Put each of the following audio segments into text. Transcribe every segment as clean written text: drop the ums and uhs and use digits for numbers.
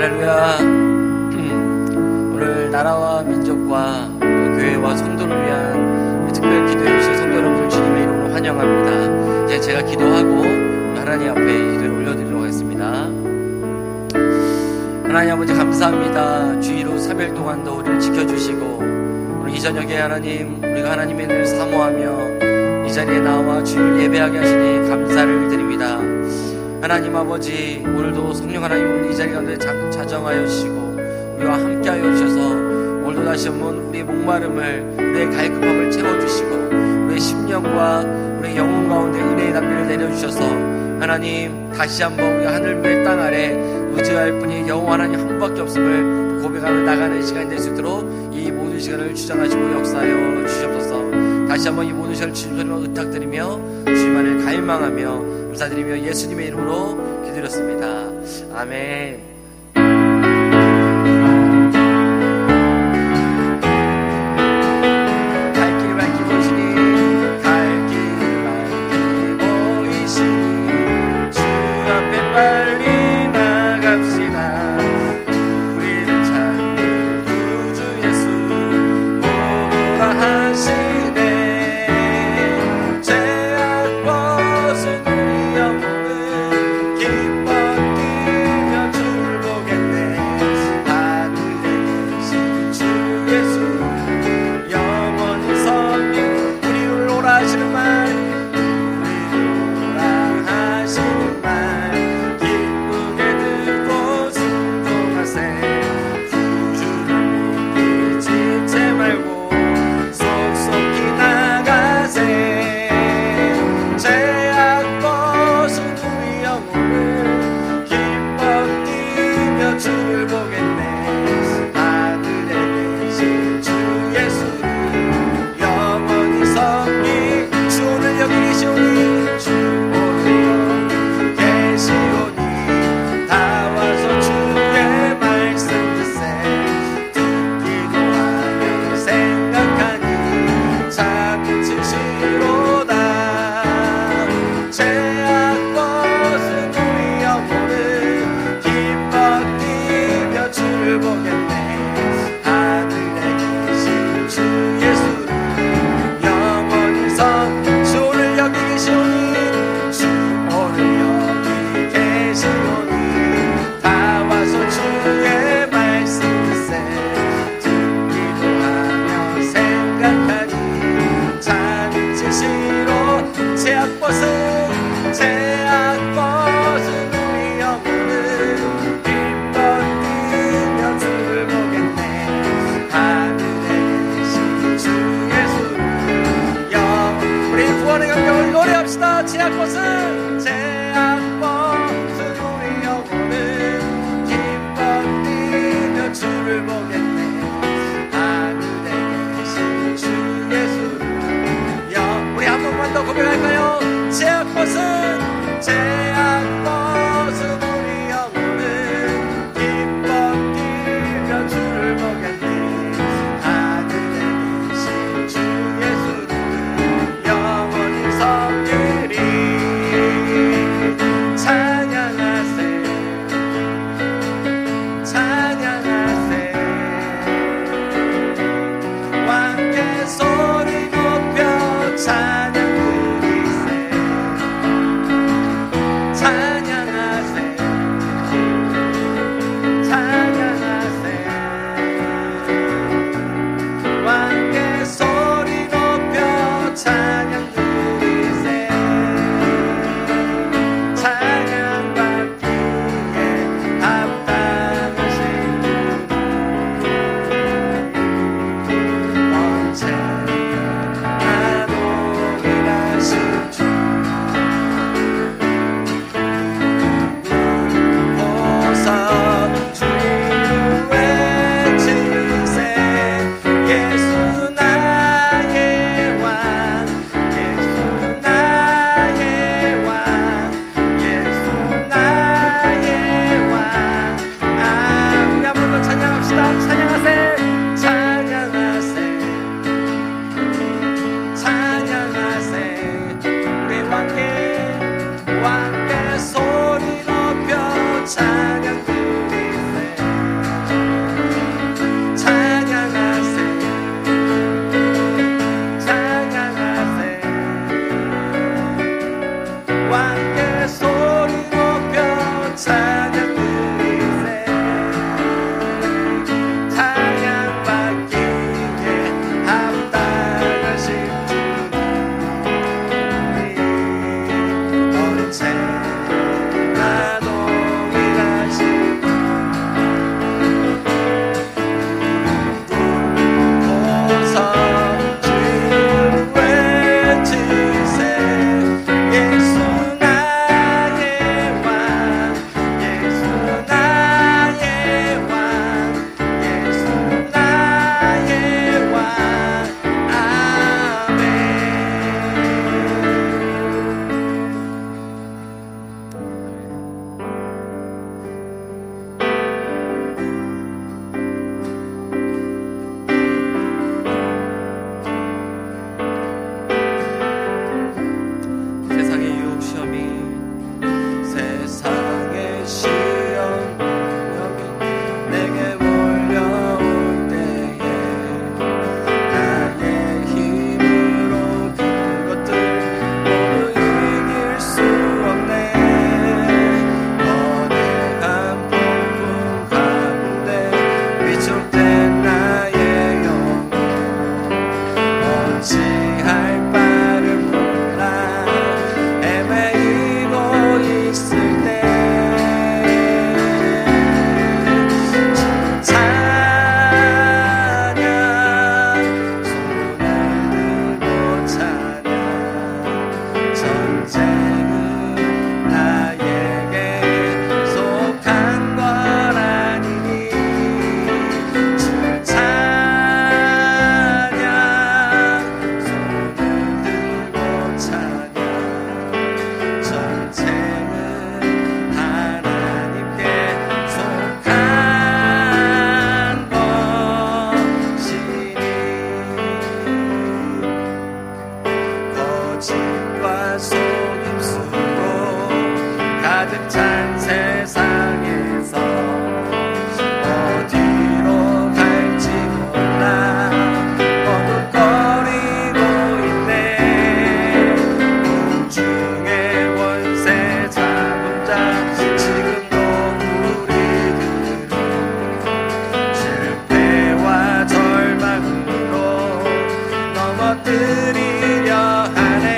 할렐루야. 오늘 나라와 민족과 교회와 성도를 위한 특별 기도해 주신 성도 여러분 주님의 이름으로 환영합니다. 이제 제가 기도하고 하나님 앞에 기도를 올려드리도록 하겠습니다. 하나님 아버지 감사합니다. 주의로 3일 동안도 우리를 지켜주시고 오늘 이 저녁에 하나님 우리가 하나님의 은혜를 사모하며 이 자리에 나와 주님을 예배하게 하시니 감사를 드립니다. 하나님 아버지 오늘도 성령 하나님 이 자리 가운데 자정하여 주시고 우리와 함께하여 주셔서 오늘도 다시 한번 우리의 목마름을 우리의 갈급함을 채워주시고 우리의 심령과 우리의 영혼 가운데 은혜의 담비를 내려주셔서 하나님 다시 한번 우리 하늘 위의 땅 아래 의지할 분이 여호와 하나님 한 분밖에 없음을 고백하며 나가는 시간이 될 수 있도록 이 모든 시간을 주장하시고 역사하여 주시옵소서. 다시 한번 이 모든 시간을 주님으로 의탁드리며 주님만을 갈망하며 감사드리며 예수님의 이름으로 기도드렸습니다. 아멘. 왕께 소리 높여 찬양 드리세 가득 찬 세상에서 어디로 갈지 몰라 머뭇거리고 있네. 공중의 원세 잡은 자 지금도 우리들을 실패와 절망으로 넘어뜨리려 하네.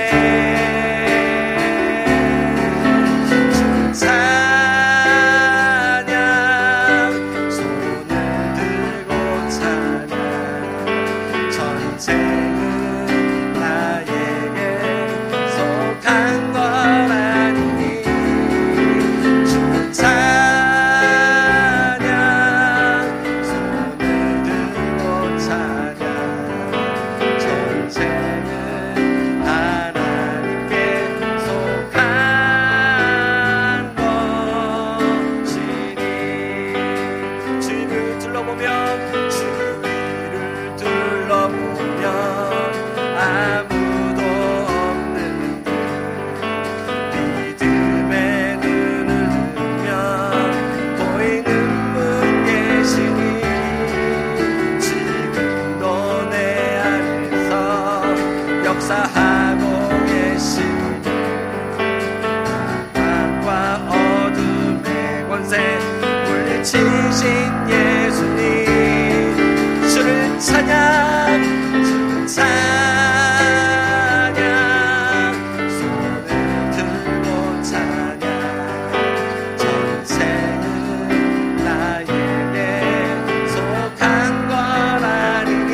역사하고 계신 밤과 어둠의 권세 물리치신 예수님 주를 찬양 주를 찬양 손을 들고 찬양 전생은 나에게 속한 것 아니니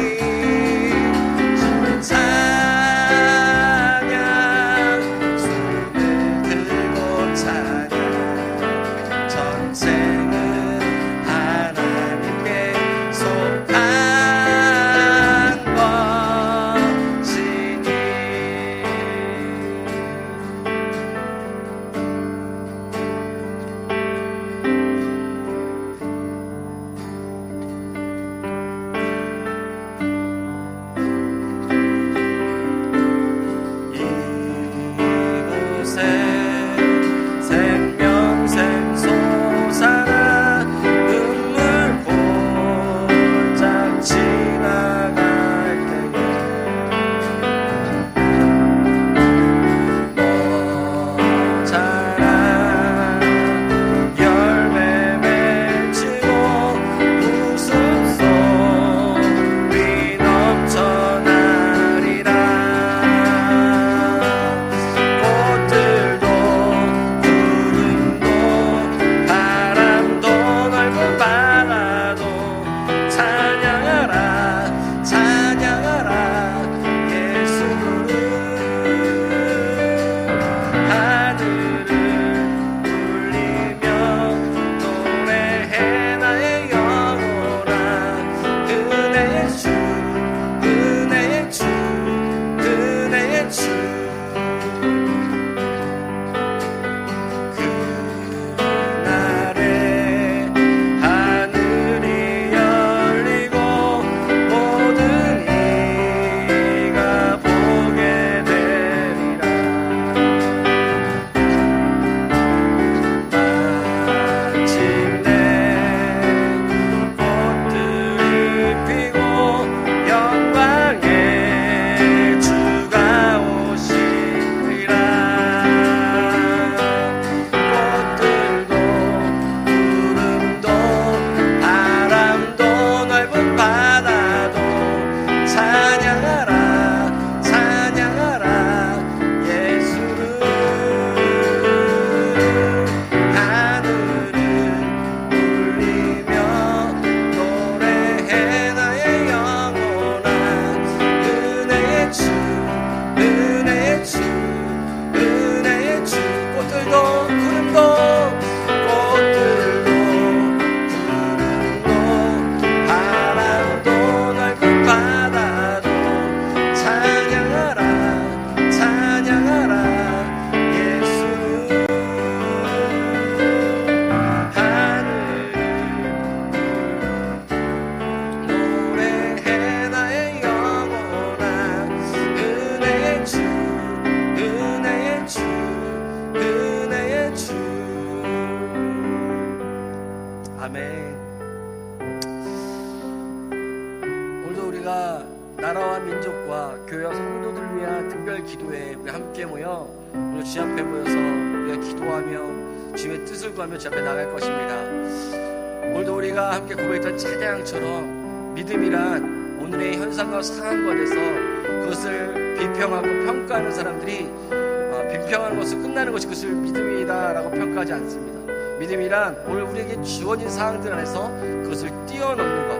주를 찬양 전생은 하나님께 아멘. 오늘도 우리가 나라와 민족과 교회와 성도들을 위한 특별 기도에 우리 함께 모여 오늘 주 앞에 모여서 우리가 기도하며 주님의 뜻을 구하며 주 앞에 나갈 것입니다. 오늘도 우리가 함께 고백했던 찬양처럼 믿음이란 오늘의 현상과 상황과 대해서 그것을 비평하고 평가하는 사람들이 비평하는 것을 끝나는 것이 그것을 믿음이다라고 평가하지 않습니다. 믿음이란 오늘 우리에게 주어진 상황들 안에서 그것을 뛰어넘는 것.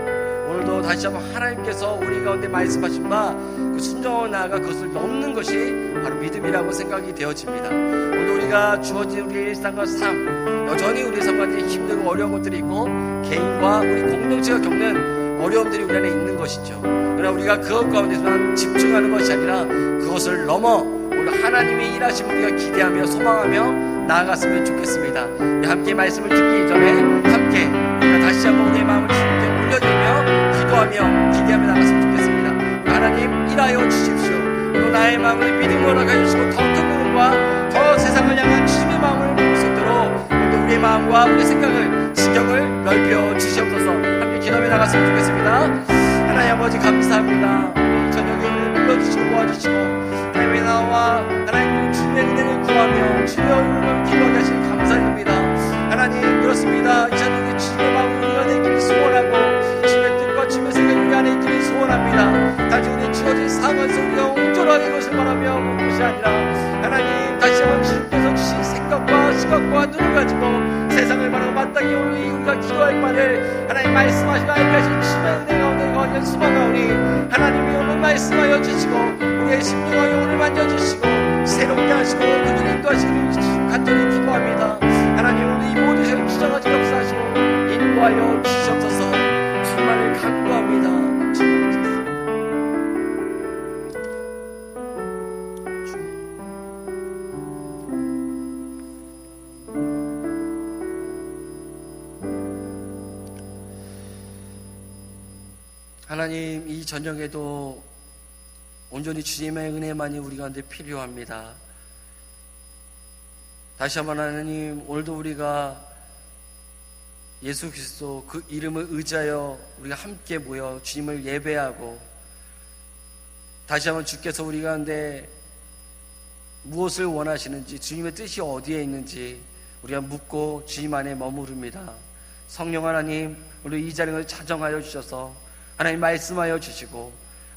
오늘도 다시 한번 하나님께서 우리 가운데 말씀하신 바 그 순종을 나아가 그것을 넘는 것이 바로 믿음이라고 생각이 되어집니다. 오늘도 우리가 주어진 우리의 일상과 삶, 여전히 우리의 삶과 힘들고 어려운 것들이 있고 개인과 우리 공동체가 겪는 어려움들이 우리 안에 있는 것이죠. 그러나 우리가 그것 가운데서만 집중하는 것이 아니라 그것을 넘어 오늘 하나님의 일하심을 우리가 기대하며 소망하며 나아갔으면 좋겠습니다. 우리 함께 말씀을 듣기 전에 함께 우리가 다시 한번 우리의 마음을 주님께 올려드리며 기도하며 기대하며 나갔으면 좋겠습니다. 하나님 일하여 주십시오. 또 나의 마음을 믿음으로 나가주시고 더 큰 부분과 더 세상을 향한 주님의 마음을 볼 수 있도록 오늘도 우리의 마음과 우리의 생각을 지경을 넓혀 주시옵소서. 함께 기도하며 나갔으면 좋겠습니다. 하나님 아버지 감사합니다. 우리 저녁에 우리를 불러주시고 도와주시고 하나님의 나와 하나님 주님의 은혜를 구하며 주의 얼굴을 기도하게 하시니 감사드립니다. 하나님 그렇습니다. 이 저녁에 주님의 마음을 우리 안에 있기를 소원하고 주님의 뜻과 주님의 생각이 우리 안에 있기를 소원합니다. 다시 우리 주어진 상황에서 우리가 온전하게 그것을 바라며 온 것이 아니라 하나님 다시 한번 주님께서 주신 생각과 시각과 눈을 가지고 세상을 바라고 마땅히 우리가 기도할 바를 하나님 말씀하시고 알게 하신 주님의 은혜 가운데 거하는 수고하오니 하나님이 오늘 말씀하여 주시고 우리의 심령과 영혼을 만져주시고 새롭게 하시고 그들을 인도하시기를 간절히 기도합니다. 하나님 오늘 이 모든 것을 주장하지 역사하시고 인도하여 주시옵소서. 주만을 간구합니다. 하나님 이 저녁에도 온전히 주님의 은혜만이 우리 가운데 필요합니다. 다시 한번 하나님 오늘도 우리가 예수 그리스도 그 이름을 의지하여 우리가 함께 모여 주님을 예배하고 다시 한번 주께서 우리 가운데 무엇을 원하시는지 주님의 뜻이 어디에 있는지 우리가 묻고 주님 안에 머무릅니다. 성령 하나님 우리 이 자리를 자정하여 주셔서 하나님 말씀하여 주시고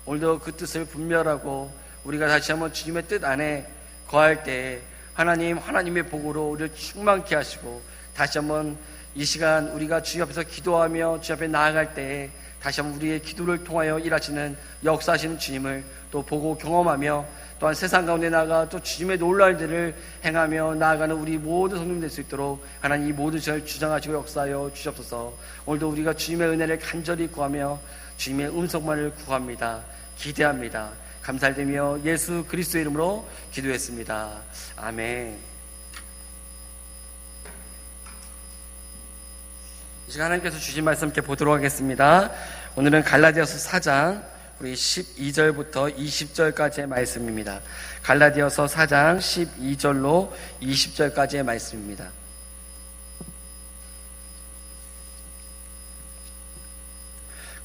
오늘도 그 뜻을 분별하고 우리가 다시 한번 주님의 뜻 안에 거할 때에 하나님의 복으로 우리를 충만케 하시고 다시 한번 이 시간 우리가 주님 앞에서 기도하며 주님 앞에 나아갈 때에 다시 한번 우리의 기도를 통하여 일하시는 역사하시는 주님을 또 보고 경험하며 또한 세상 가운데 나아가 또 주님의 놀라운 일들을 행하며 나아가는 우리 모든 성도님 될 수 있도록 하나님 이 모든 것을 주장하시고 역사하여 주시옵소서. 오늘도 우리가 주님의 은혜를 간절히 구하며 주님의 음성만을 구합니다. 기대합니다. 감사드리며 예수 그리스도의 이름으로 기도했습니다. 아멘. 이 시간 하나님께서 주신 말씀 함께 보도록 하겠습니다. 오늘은 갈라디아서 4장 우리 12절부터 20절까지의 말씀입니다. 갈라디아서 4장 12절로 20절까지의 말씀입니다.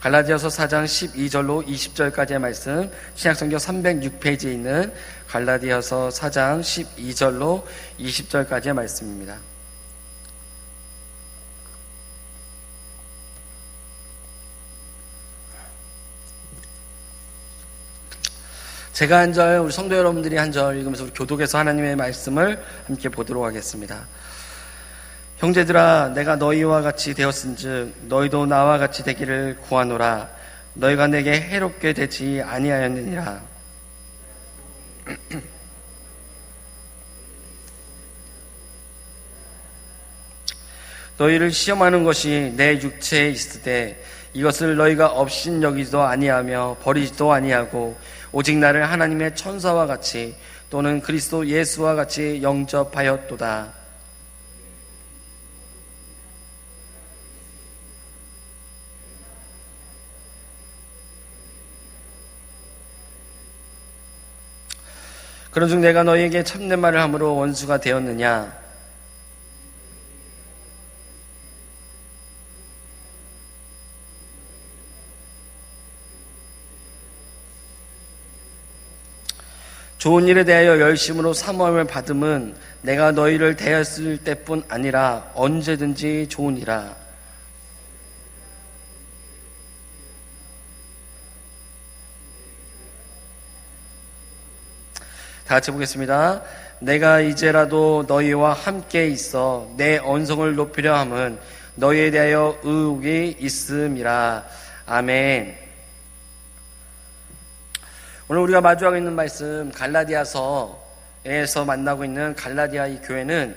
갈라디아서 4장 12절로 20절까지의 말씀, 신약성경 306페이지에 있는 갈라디아서 4장 12절로 20절까지의 말씀입니다. 제가 한 절, 우리 성도 여러분들이 한 절 읽으면서 우리 교독에서 하나님의 말씀을 함께 보도록 하겠습니다. 형제들아, 내가 너희와 같이 되었은즉 너희도 나와 같이 되기를 구하노라. 너희가 내게 해롭게 되지 아니하였느니라. 너희를 시험하는 것이 내 육체에 있을 때 이것을 너희가 업신여기지도 아니하며 버리지도 아니하고 오직 나를 하나님의 천사와 같이 또는 그리스도 예수와 같이 영접하였도다. 그런즉 내가 너희에게 참된 말을 함으로 원수가 되었느냐? 좋은 일에 대하여 열심으로 사모함을 받음은 내가 너희를 대했을 때뿐 아니라 언제든지 좋으니라. 다 같이 보겠습니다. 내가 이제라도 너희와 함께 있어 내 언성을 높이려 함은 너희에 대하여 의혹이 있음이라. 아멘. 오늘 우리가 마주하고 있는 말씀, 갈라디아서에서 만나고 있는 갈라디아 이 교회는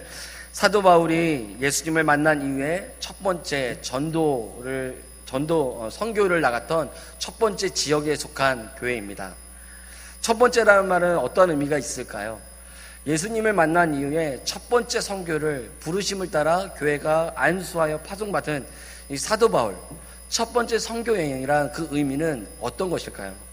사도 바울이 예수님을 만난 이후에 첫 번째 선교를 나갔던 첫 번째 지역에 속한 교회입니다. 첫 번째라는 말은 어떤 의미가 있을까요? 예수님을 만난 이후에 첫 번째 선교를 부르심을 따라 교회가 안수하여 파송받은 이 사도 바울, 첫 번째 선교 여행이란 그 의미는 어떤 것일까요?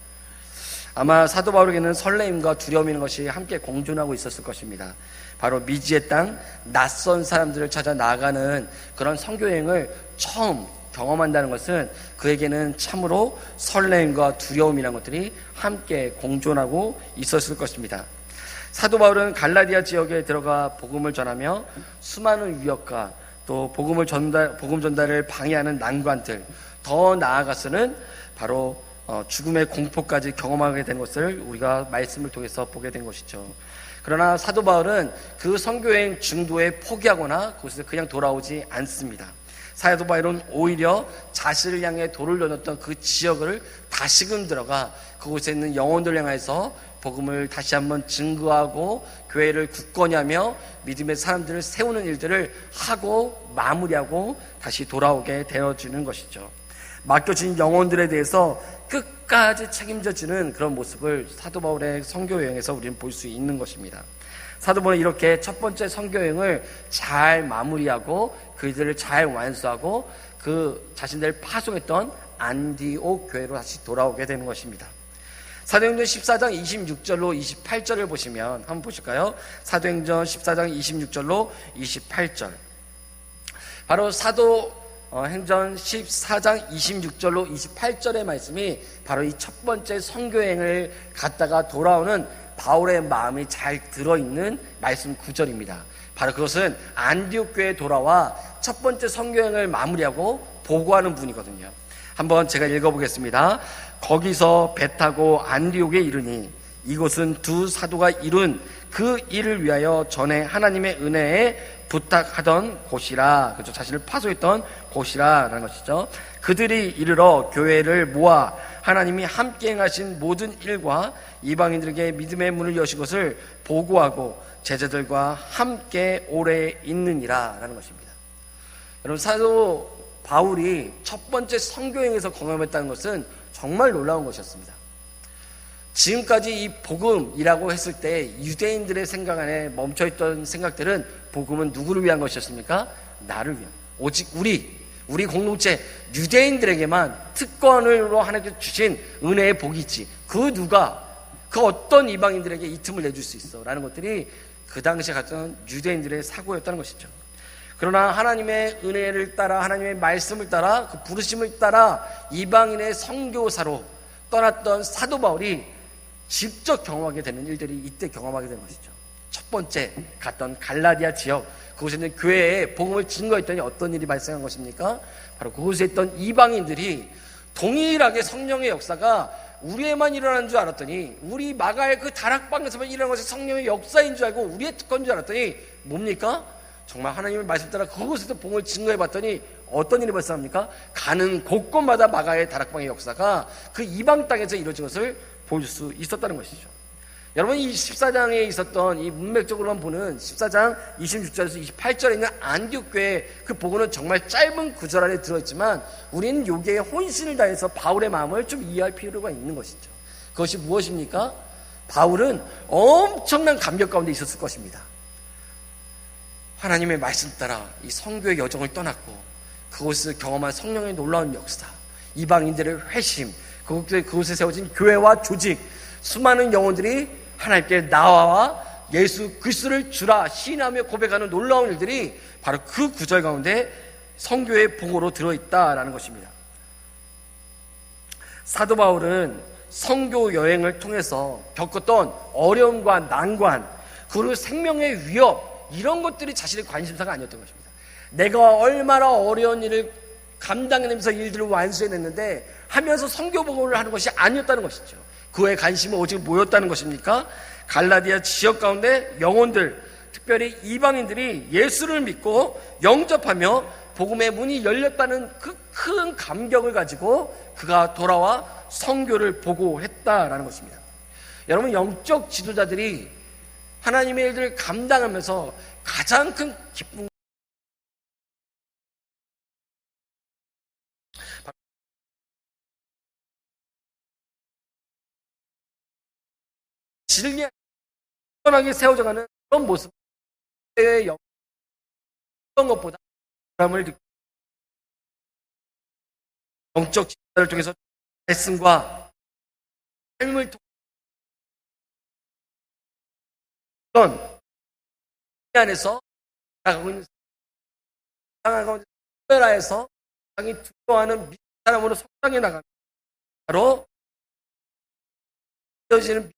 아마 사도 바울에게는 설레임과 두려움이라는 것이 함께 공존하고 있었을 것입니다. 바로 미지의 땅, 낯선 사람들을 찾아 나아가는 그런 선교 여행을 처음 경험한다는 것은 그에게는 참으로 설레임과 두려움이라는 것들이 함께 공존하고 있었을 것입니다. 사도 바울은 갈라디아 지역에 들어가 복음을 전하며 수많은 위협과 또 복음 전달을 방해하는 난관들, 더 나아가서는 바로 죽음의 공포까지 경험하게 된 것을 우리가 말씀을 통해서 보게 된 것이죠. 그러나 사도 바울은 그 선교여행 중도에 포기하거나 그곳에서 그냥 돌아오지 않습니다. 사도 바울은 오히려 자신을 향해 돌을 던졌던 그 지역을 다시금 들어가 그곳에 있는 영혼들을 향해서 복음을 다시 한번 증거하고 교회를 굳건히 하며 믿음의 사람들을 세우는 일들을 하고 마무리하고 다시 돌아오게 되어주는 것이죠. 맡겨진 영혼들에 대해서 끝까지 책임져지는 그런 모습을 사도 바울의 선교 여행에서 우리는 볼 수 있는 것입니다. 사도 바울은 이렇게 첫 번째 선교 여행을 잘 마무리하고 그들을 잘 완수하고 그 자신들을 파송했던 안디옥 교회로 다시 돌아오게 되는 것입니다. 사도행전 14장 26절로 28절을 보시면 한번 보실까요? 사도행전 14장 26절로 28절. 바로 사도행전 14장 26절로 28절의 말씀이 바로 이 첫 번째 선교여행을 갔다가 돌아오는 바울의 마음이 잘 들어있는 말씀 구절입니다. 바로 그것은 안디옥 교회에 돌아와 첫 번째 선교여행을 마무리하고 보고하는 분이거든요. 한번 제가 읽어보겠습니다. 거기서 배 타고 안디옥에 이르니 이곳은 두 사도가 이룬 그 일을 위하여 전에 하나님의 은혜에 부탁하던 곳이라. 그렇죠. 자신을 파송했던 곳이라는 것이죠. 그들이 이르러 교회를 모아 하나님이 함께 행하신 모든 일과 이방인들에게 믿음의 문을 여신 것을 보고하고 제자들과 함께 오래 있느니라 라는 것입니다. 여러분, 사도 바울이 첫 번째 선교행에서 경험했다는 것은 정말 놀라운 것이었습니다. 지금까지 이 복음이라고 했을 때 유대인들의 생각 안에 멈춰있던 생각들은 누구는 누구를 위한 것이었습니까? 나를 위한, 오직 우리 공동체 유대인들에게만 특권으로 하나님께서 주신 은혜의 복이 있지, 그 어떤 이방인들에게 이 틈을 내줄 수 있어 라는 것들이 그 당시에 갔던 유대인들의 사고였다는 것이죠. 그러나 하나님의 은혜를 따라, 하나님의 말씀을 따라, 그 부르심을 따라 이방인의 선교사로 떠났던 사도 바울이 직접 경험하게 되는 일들이 이때 경험하게 되는 것이죠. 첫 번째 갔던 갈라디아 지역, 그곳에 있는 교회에 복음을 증거했더니 어떤 일이 발생한 것입니까? 바로 그곳에 있던 이방인들이 동일하게 성령의 역사가 우리에만 일어나는 줄 알았더니, 우리 마가의 그 다락방에서만 일어나는 것이 성령의 역사인 줄 알고 우리의 특권인 줄 알았더니 뭡니까? 정말 하나님의 말씀 따라 그곳에서 복음을 증거해봤더니 어떤 일이 발생합니까? 가는 곳곳마다 마가의 다락방의 역사가 그 이방 땅에서 이루어진 것을 볼 수 있었다는 것이죠. 여러분, 이 14장에 있었던 이 문맥적으로만 보는 14장 26절에서 28절에 있는 안디옥 교회의 그 복음은 정말 짧은 구절 안에 들어있지만 우리는 여기에 혼신을 다해서 바울의 마음을 좀 이해할 필요가 있는 것이죠. 그것이 무엇입니까? 바울은 엄청난 감격 가운데 있었을 것입니다. 하나님의 말씀 따라 이 선교의 여정을 떠났고 그곳에서 경험한 성령의 놀라운 역사, 이방인들의 회심, 그곳에 세워진 교회와 조직, 수많은 영혼들이 하나님께 나와 예수 그리스도를 주라 시인하며 고백하는 놀라운 일들이 바로 그 구절 가운데 선교의 복으로 들어있다라는 것입니다. 사도 바울은 선교 여행을 통해서 겪었던 어려움과 난관, 그리고 생명의 위협, 이런 것들이 자신의 관심사가 아니었던 것입니다. 내가 얼마나 어려운 일을 감당해내면서 일들을 완수해냈는데 하면서 선교 복음을 하는 것이 아니었다는 것이죠. 그의 관심은 오직 뭐였다는 것입니까? 갈라디아 지역 가운데 영혼들, 특별히 이방인들이 예수를 믿고 영접하며 복음의 문이 열렸다는 그 큰 감격을 가지고 그가 돌아와 선교를 보고했다라는 것입니다. 여러분, 영적 지도자들이 하나님의 일들을 감당하면서 가장 큰 기쁨, 진리하게 세워져가는 그런 모습의 어떤 것보다 사람을 느끼고 영적 지도자를 통해서 말씀과 삶을 통해 안에서 나가고 있는 상황 가운데 특별화해서 상이 두려워하는 믿는 사람으로 성장해 나가는, 바로 되어지는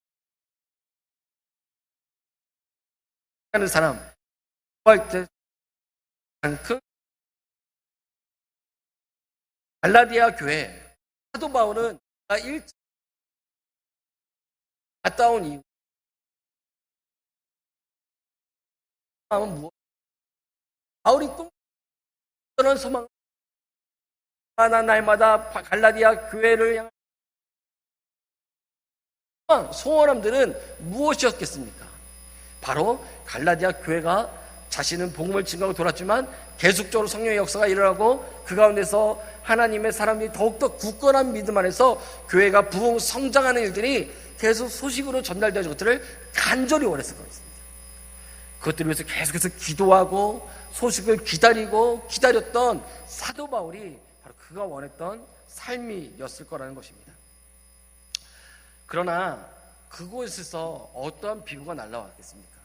하는 사람, 할 때 그 갈라디아 교회 사도 바울은 갔다 온 이후 마음은 무엇? 바울이 꿈꾸는 소망, 날마다 갈라디아 교회를 향한 소원함들은 무엇이었겠습니까? 바로 갈라디아 교회가 자신은 복음을 증거하고 돌았지만 계속적으로 성령의 역사가 일어나고 그 가운데서 하나님의 사람들이 더욱더 굳건한 믿음 안에서 교회가 부흥 성장하는 일들이 계속 소식으로 전달되는 것들을 간절히 원했을 것입니다. 그것들을 위해서 계속해서 기도하고 소식을 기다렸던 사도 바울이 바로 그가 원했던 삶이었을 거라는 것입니다. 그러나 그곳에서 어떠한 비구가 날라왔겠습니까?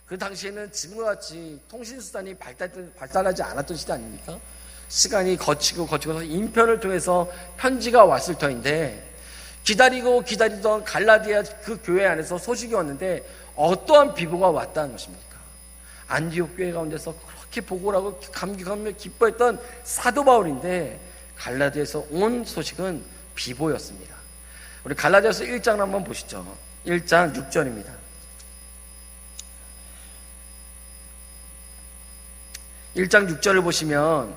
그 당시에는 지금과 같이 통신수단이 발달하지 않았던 시대 아닙니까? 시간이 거치고서 인편을 통해서 편지가 왔을 터인데, 기다리던 갈라디아 그 교회 안에서 소식이 왔는데 어떠한 비구가 왔다는 것입니까? 안디옥 교회 가운데서 그렇게 보고라고 감격하며 기뻐했던 사도 바울인데 갈라디아에서 온 소식은 비보였습니다. 우리 갈라디아서 1장을 한번 보시죠. 1장 6절입니다. 1장 6절을 보시면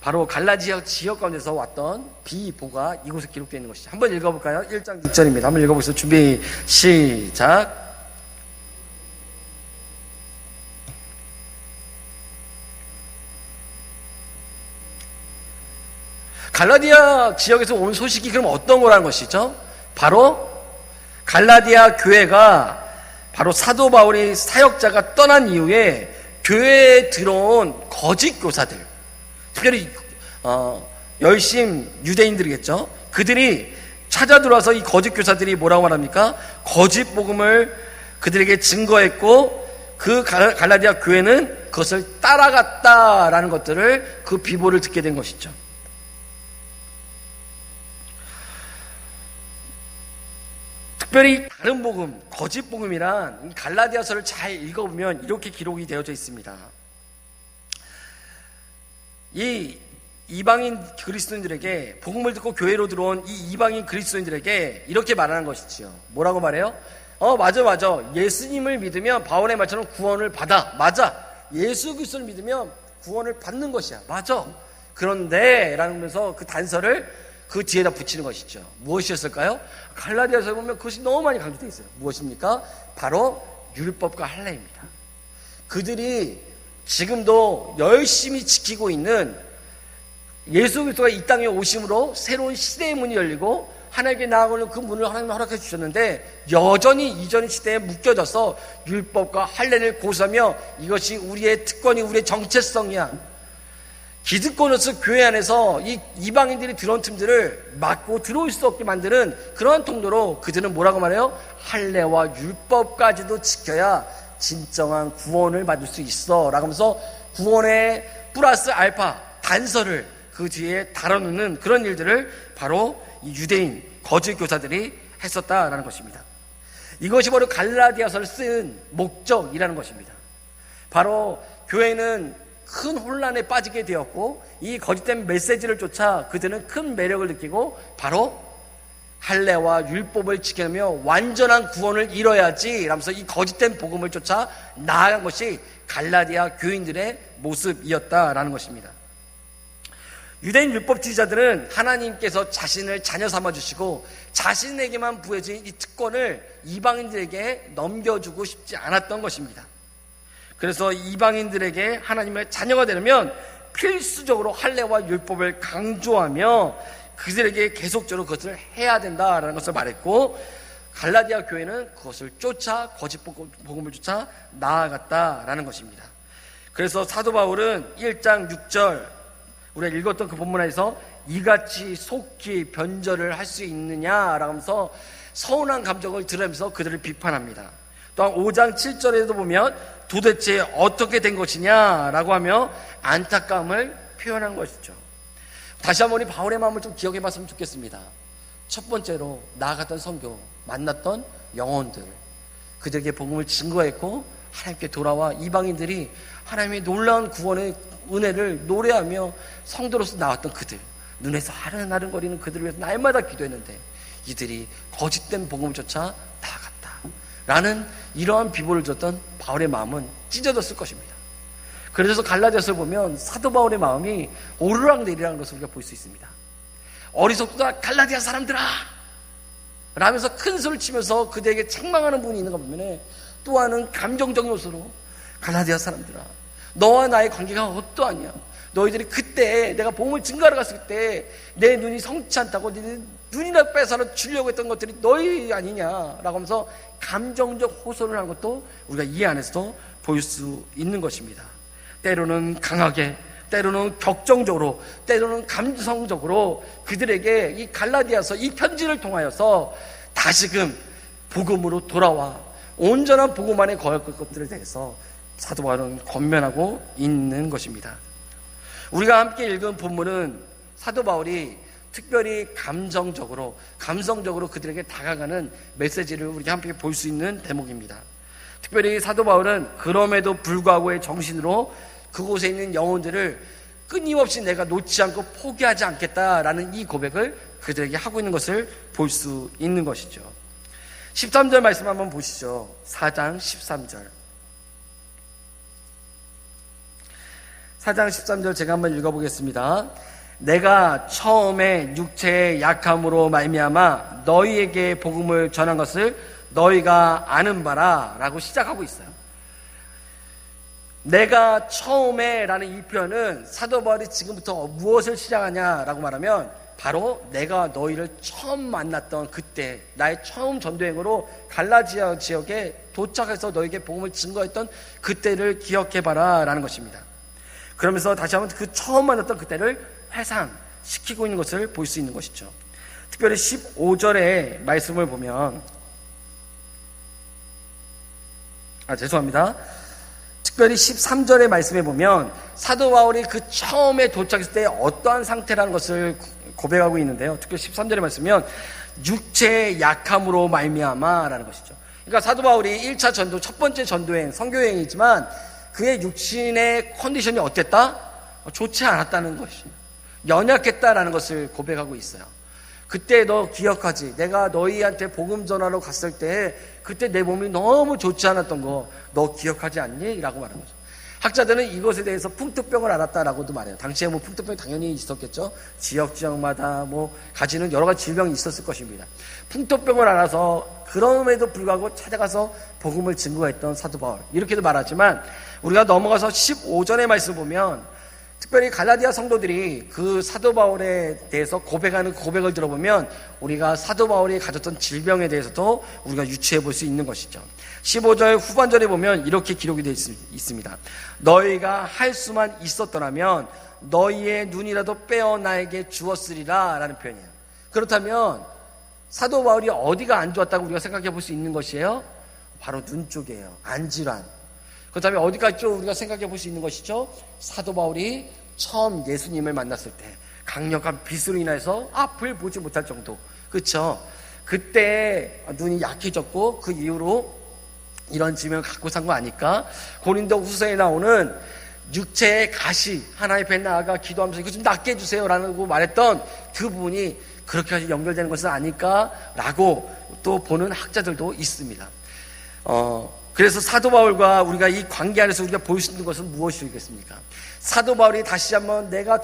바로 갈라디아 지역 가운데서 왔던 비보가 이곳에 기록되어 있는 것이죠. 한번 읽어볼까요? 1장 6절입니다. 한번 읽어보겠습니다. 준비, 시작. 갈라디아 지역에서 온 소식이 그럼 어떤 거라는 것이죠? 바로 갈라디아 교회가 바로 사도 바울이 사역자가 떠난 이후에 교회에 들어온 거짓 교사들, 특별히 열심 유대인들이겠죠. 그들이 찾아 들어와서 이 거짓 교사들이 뭐라고 말합니까? 거짓 복음을 그들에게 증거했고 그 갈라디아 교회는 그것을 따라갔다라는 것들을, 그 비보를 듣게 된 것이죠. 특별히 다른 복음, 거짓 복음이란 갈라디아서를 잘 읽어보면 이렇게 기록이 되어져 있습니다. 이 이방인 그리스도인들에게, 복음을 듣고 교회로 들어온 이 이방인 그리스도인들에게 이렇게 말하는 것이지요. 뭐라고 말해요? 맞아. 예수님을 믿으면 바울의 말처럼 구원을 받아. 맞아. 예수 그리스도를 믿으면 구원을 받는 것이야. 맞아. 그런데 라면서 그 단서를 그 뒤에다 붙이는 것이죠. 무엇이었을까요? 갈라디아서에 보면 그것이 너무 많이 강조되어 있어요. 무엇입니까? 바로 율법과 할례입니다. 그들이 지금도 열심히 지키고 있는 예수 그리스도가 이 땅에 오심으로 새로운 시대의 문이 열리고 하나님께 나아가는 그 문을 하나님이 허락해 주셨는데, 여전히 이전 시대에 묶여져서 율법과 할례를 고수하며 이것이 우리의 특권이, 우리의 정체성이야, 기득권으로서 교회 안에서 이 이방인들이 들어온 틈들을 막고 들어올 수 없게 만드는 그러한 통로로 그들은 뭐라고 말해요? 할례와 율법까지도 지켜야 진정한 구원을 받을 수 있어 라고 하면서 구원의 플러스 알파 단서를 그 뒤에 달아놓는 그런 일들을 바로 이 유대인 거짓 교사들이 했었다라는 것입니다. 이것이 바로 갈라디아서를 쓴 목적이라는 것입니다. 바로 교회는 큰 혼란에 빠지게 되었고 이 거짓된 메시지를 쫓아 그들은 큰 매력을 느끼고 바로 할례와 율법을 지키며 완전한 구원을 이뤄야지 라면서 이 거짓된 복음을 쫓아 나아간 것이 갈라디아 교인들의 모습이었다라는 것입니다. 유대인 율법주의자들은 하나님께서 자신을 자녀 삼아주시고 자신에게만 부여진 이 특권을 이방인들에게 넘겨주고 싶지 않았던 것입니다. 그래서 이방인들에게 하나님의 자녀가 되려면 필수적으로 할례와 율법을 강조하며 그들에게 계속적으로 그것을 해야 된다라는 것을 말했고, 갈라디아 교회는 그것을 쫓아 거짓 복음을 쫓아 나아갔다라는 것입니다. 그래서 사도 바울은 1장 6절 우리가 읽었던 그 본문에서 이같이 속히 변절을 할 수 있느냐라고 하면서 서운한 감정을 드러내면서 그들을 비판합니다. 또한 5장 7절에도 보면 도대체 어떻게 된 것이냐라고 하며 안타까움을 표현한 것이죠. 다시 한번 이 바울의 마음을 좀 기억해 봤으면 좋겠습니다. 첫 번째로 나아갔던 선교, 만났던 영혼들, 그들에게 복음을 증거했고 하나님께 돌아와 이방인들이 하나님의 놀라운 구원의 은혜를 노래하며 성도로서 나왔던 그들, 눈에서 하른하른거리는 그들을 위해서 날마다 기도했는데 이들이 거짓된 복음을 쫓아 나아갔다 라는 이러한 비보를 줬던 바울의 마음은 찢어졌을 것입니다. 그래서 갈라디아서를 보면 사도 바울의 마음이 오르락내리락하는 것을 우리가 볼 수 있습니다. 어리석다 갈라디아 사람들아 라면서 큰 소리를 치면서 그들에게 책망하는 분이 있는 거 보면 또 하나는 감정적인 요소로 갈라디아 사람들아 너와 나의 관계가 어떠하냐, 너희들이 그때 내가 복음을 증거하러 갔을 때 내 눈이 성치 않다고 네 눈이나 빼서 주려고 했던 것들이 너희 아니냐라고 하면서 감정적 호소를 하는 것도 우리가 이 안에서도 볼 수 있는 것입니다. 때로는 강하게, 때로는 격정적으로, 때로는 감성적으로 그들에게 이 갈라디아서 이 편지를 통하여서 다시금 복음으로 돌아와 온전한 복음 안에 거할 것들에 대해서 사도 바울은 권면하고 있는 것입니다. 우리가 함께 읽은 본문은 사도 바울이 특별히 감성적으로 그들에게 다가가는 메시지를 우리가 함께 볼 수 있는 대목입니다. 특별히 사도 바울은 그럼에도 불구하고의 정신으로 그곳에 있는 영혼들을 끊임없이 내가 놓지 않고 포기하지 않겠다라는 이 고백을 그들에게 하고 있는 것을 볼 수 있는 것이죠. 13절 말씀 한번 보시죠. 4장 13절. 4장 13절 제가 한번 읽어보겠습니다. 내가 처음에 육체의 약함으로 말미암아 너희에게 복음을 전한 것을 너희가 아는 바라 라고 시작하고 있어요. 내가 처음에 라는 이 표현은 사도 바울이 지금부터 무엇을 시작하냐라고 말하면 바로 내가 너희를 처음 만났던 그때 나의 처음 전도행으로 갈라디아 지역에 도착해서 너희에게 복음을 증거했던 그때를 기억해봐라 라는 것입니다. 그러면서 다시 한번 그 처음 만났던 그때를 회상시키고 있는 것을 볼 수 있는 것이죠. 특별히 15절의 말씀을 보면 특별히 13절의 말씀에 보면 사도 바울이 그 처음에 도착했을 때 어떠한 상태라는 것을 고백하고 있는데요. 특별히 13절의 말씀이면 육체의 약함으로 말미암아 라는 것이죠. 그러니까 사도 바울이 1차 전도, 첫 번째 전도행, 선교여행이지만 그의 육신의 컨디션이 어땠다? 좋지 않았다는 것입니다. 연약했다라는 것을 고백하고 있어요. 그때 너 기억하지? 내가 너희한테 복음 전하러 갔을 때 그때 내 몸이 너무 좋지 않았던 거 너 기억하지 않니? 라고 말하는 거죠. 학자들은 이것에 대해서 풍토병을 앓았다라고도 말해요. 당시에 뭐 풍토병이 당연히 있었겠죠. 지역마다 가지는 여러 가지 질병이 있었을 것입니다. 풍토병을 앓아서 그럼에도 불구하고 찾아가서 복음을 증거했던 사도 바울, 이렇게도 말하지만 우리가 넘어가서 15절의 말씀 보면 특별히 갈라디아 성도들이 그 사도 바울에 대해서 고백하는 고백을 들어보면 우리가 사도 바울이 가졌던 질병에 대해서도 우리가 유추해 볼 수 있는 것이죠. 15절 후반절에 보면 이렇게 기록이 되어 있습니다. 너희가 할 수만 있었더라면 너희의 눈이라도 빼어 나에게 주었으리라 라는 표현이에요. 그렇다면 사도 바울이 어디가 안 좋았다고 우리가 생각해 볼 수 있는 것이에요? 바로 눈 쪽이에요. 안질환. 그렇다면 어디까지 우리가 생각해 볼 수 있는 것이죠? 사도 바울이 처음 예수님을 만났을 때 강력한 빛으로 인해서 앞을 보지 못할 정도, 그쵸? 그때 눈이 약해졌고 그 이후로 이런 지명을 갖고 산 거 아닐까? 고린도 후서에 나오는 육체의 가시 하나의 배 나아가 기도하면서 이거 좀 낫게 해주세요 라고 말했던 그 부분이 그렇게 해서 연결되는 것은 아닐까라고 또 보는 학자들도 있습니다. 그래서 사도 바울과 우리가 이 관계 안에서 우리가 볼 수 있는 것은 무엇이겠습니까? 사도 바울이 다시 한번 내가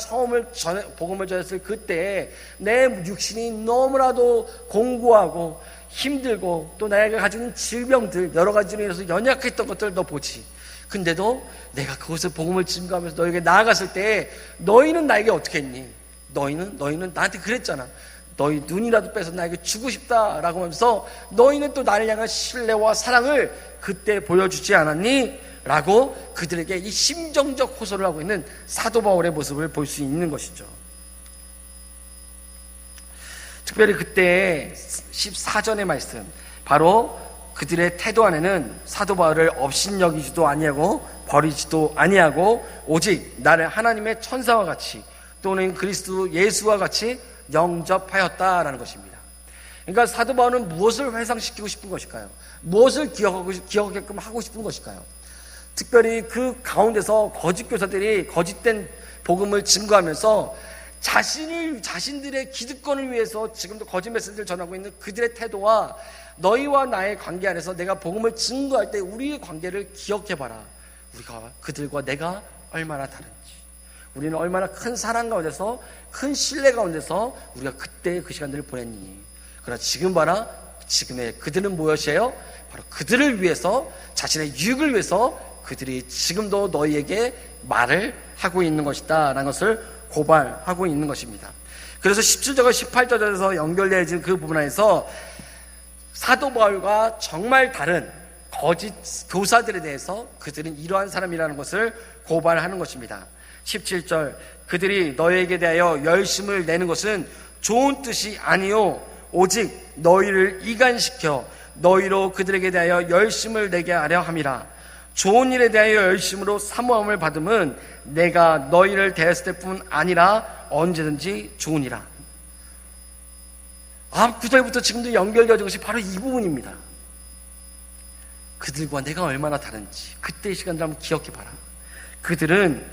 복음을 전했을 그때 내 육신이 너무나도 공고하고 힘들고 또 내가 가지고 있는 질병들 여러 가지로 인해서 연약했던 것들을 너 보지. 근데도 내가 그것을 복음을 증거하면서 너에게 나아갔을 때 너희는 나에게 어떻게 했니? 너희는 나한테 그랬잖아. 너희 눈이라도 빼서 나에게 주고 싶다라고 하면서 너희는 또 나를 향한 신뢰와 사랑을 그때 보여주지 않았니? 라고 그들에게 이 심정적 호소를 하고 있는 사도 바울의 모습을 볼 수 있는 것이죠. 특별히 그때 14절의 말씀, 바로 그들의 태도 안에는 사도 바울을 업신여기지도 아니하고 버리지도 아니하고 오직 나를 하나님의 천사와 같이 또는 그리스도 예수와 같이 영접하였다라는 것입니다. 그러니까 사도 바울은 무엇을 회상시키고 싶은 것일까요? 무엇을 기억하게끔 하고 싶은 것일까요? 특별히 그 가운데서 거짓 교사들이 거짓된 복음을 증거하면서 자신들의 기득권을 위해서 지금도 거짓 메시지를 전하고 있는 그들의 태도와 너희와 나의 관계 안에서 내가 복음을 증거할 때 우리의 관계를 기억해봐라. 우리가 그들과 내가 얼마나 다른지, 우리는 얼마나 큰 사랑 가운데서 큰 신뢰 가운데서 우리가 그때 그 시간들을 보냈니. 그러나 지금 봐라, 지금의 그들은 무엇이에요? 바로 그들을 위해서, 자신의 유익을 위해서 그들이 지금도 너희에게 말을 하고 있는 것이다 라는 것을 고발하고 있는 것입니다. 그래서 17절과 18절에서 연결되어진 그 부분 안에서 사도 바울과 정말 다른 거짓 교사들에 대해서 그들은 이러한 사람이라는 것을 고발하는 것입니다. 17절, 그들이 너희에게 대하여 열심을 내는 것은 좋은 뜻이 아니요 오직 너희를 이간시켜 너희로 그들에게 대하여 열심을 내게 하려 함이라. 좋은 일에 대하여 열심으로 사모함을 받음은 내가 너희를 대했을 때뿐 아니라 언제든지 좋으니라. 9절부터 지금도 연결되어진 것이 바로 이 부분입니다. 그들과 내가 얼마나 다른지 그때의 시간을 한번 기억해봐라. 그들은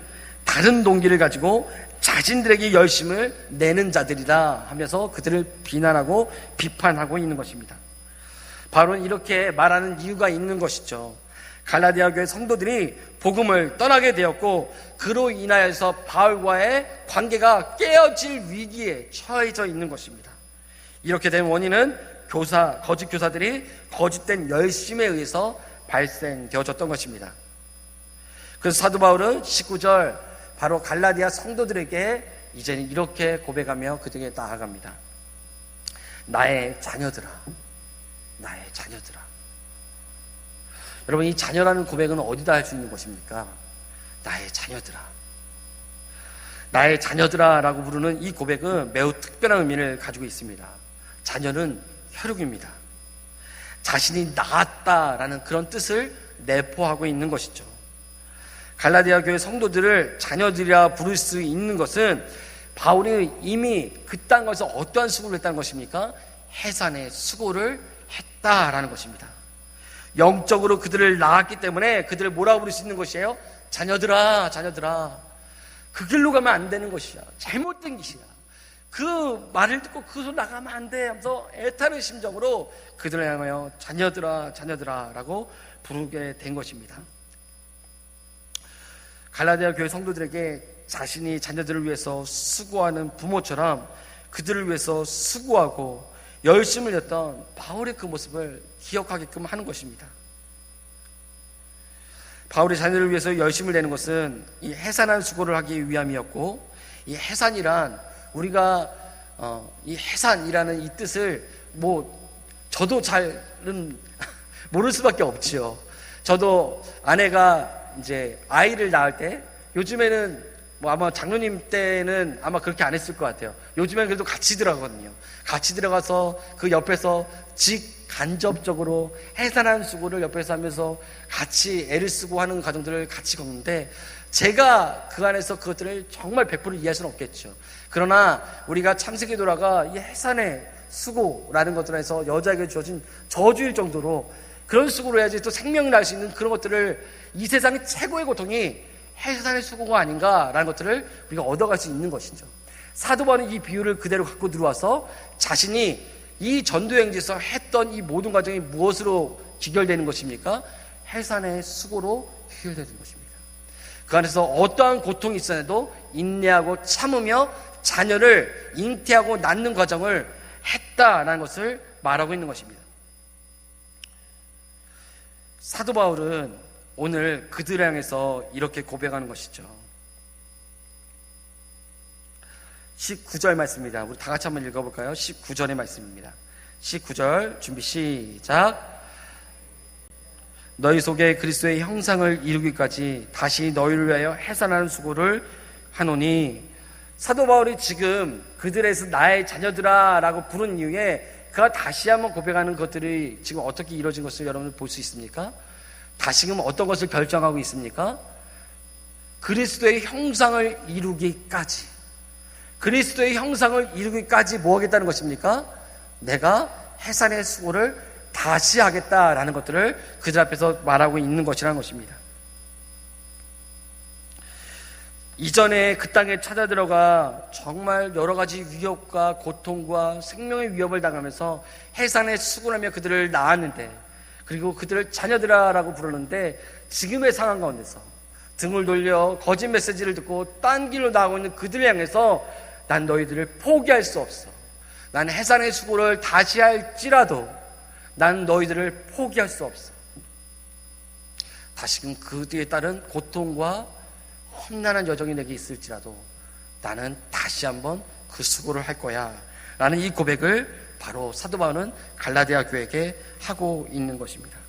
다른 동기를 가지고 자신들에게 열심을 내는 자들이다 하면서 그들을 비난하고 비판하고 있는 것입니다. 바울은 이렇게 말하는 이유가 있는 것이죠. 갈라디아 교회 성도들이 복음을 떠나게 되었고 그로 인하여서 바울과의 관계가 깨어질 위기에 처해져 있는 것입니다. 이렇게 된 원인은 거짓 교사들이 거짓된 열심에 의해서 발생되어졌던 것입니다. 그래서 사도 바울은 19절 바로 갈라디아 성도들에게 이제는 이렇게 고백하며 그들에게 나아갑니다. 나의 자녀들아, 나의 자녀들아. 여러분, 이 자녀라는 고백은 어디다 할 수 있는 것입니까? 나의 자녀들아. 나의 자녀들아 라고 부르는 이 고백은 매우 특별한 의미를 가지고 있습니다. 자녀는 혈육입니다. 자신이 낳았다라는 그런 뜻을 내포하고 있는 것이죠. 갈라디아 교회 성도들을 자녀들이라 부를 수 있는 것은 바울이 이미 그 땅에서 어떠한 수고를 했다는 것입니까? 해산의 수고를 했다라는 것입니다. 영적으로 그들을 낳았기 때문에 그들을 뭐라고 부를 수 있는 것이에요? 자녀들아, 자녀들아. 그 길로 가면 안 되는 것이야. 잘못된 길이야. 그 말을 듣고 그것으로 나가면 안 돼 하면서 애타는 심정으로 그들을 향하여 자녀들아, 자녀들아 라고 부르게 된 것입니다. 갈라디아 교회 성도들에게 자신이 자녀들을 위해서 수고하는 부모처럼 그들을 위해서 수고하고 열심을 냈던 바울의 그 모습을 기억하게끔 하는 것입니다. 바울이 자녀를 위해서 열심을 내는 것은 이 해산한 수고를 하기 위함이었고, 이 해산이란 우리가 이 해산이라는 이 뜻을 저도 잘은 모를 수밖에 없지요. 저도 아내가 이제 아이를 낳을 때, 요즘에는 아마 장로님 때는 아마 그렇게 안 했을 것 같아요. 요즘에는 그래도 같이 들어가거든요. 같이 들어가서 그 옆에서 간접적으로 해산한 수고를 옆에서 하면서 같이 애를 쓰고 하는 과정들을 같이 겪는데, 제가 그 안에서 그것들을 정말 100% 이해할 수는 없겠죠. 그러나 우리가 창세기 돌아가 이 해산의 수고라는 것들에서 여자에게 주어진 저주일 정도로 그런 수고로 해야지 또 생명이 날 수 있는 그런 것들을 이 세상의 최고의 고통이 해산의 수고가 아닌가라는 것들을 우리가 얻어갈 수 있는 것이죠. 사도 바울은 이 비유를 그대로 갖고 들어와서 자신이 이 전도행지에서 했던 이 모든 과정이 무엇으로 귀결되는 것입니까? 해산의 수고로 귀결되는 것입니다. 그 안에서 어떠한 고통이 있어도 인내하고 참으며 자녀를 잉태하고 낳는 과정을 했다라는 것을 말하고 있는 것입니다. 사도 바울은 오늘 그들을 향해서 이렇게 고백하는 것이죠. 19절 말씀입니다. 우리 다 같이 한번 읽어볼까요? 19절의 말씀입니다. 19절 준비 시작. 너희 속에 그리스도의 형상을 이루기까지 다시 너희를 위하여 해산하는 수고를 하노니. 사도 바울이 지금 그들에서 나의 자녀들아 라고 부른 이유에 그가 다시 한번 고백하는 것들이 지금 어떻게 이루어진 것을 여러분 볼 수 있습니까? 다시금 어떤 것을 결정하고 있습니까? 그리스도의 형상을 이루기까지, 그리스도의 형상을 이루기까지 뭐 하겠다는 것입니까? 내가 해산의 수고를 다시 하겠다라는 것들을 그들 앞에서 말하고 있는 것이라는 것입니다. 이전에 그 땅에 찾아 들어가 정말 여러 가지 위협과 고통과 생명의 위협을 당하면서 해산의 수고를 하며 그들을 낳았는데, 그리고 그들을 자녀들아라고 부르는데, 지금의 상황 가운데서 등을 돌려 거짓 메시지를 듣고 딴 길로 나가고 있는 그들을 향해서 난 너희들을 포기할 수 없어. 난 해산의 수고를 다시 할지라도 난 너희들을 포기할 수 없어. 다시금 그 뒤에 따른 고통과 험난한 여정이 내게 있을지라도 나는 다시 한번 그 수고를 할 거야 라는 이 고백을 바로 사도 바울은 갈라디아 교회에게 하고 있는 것입니다.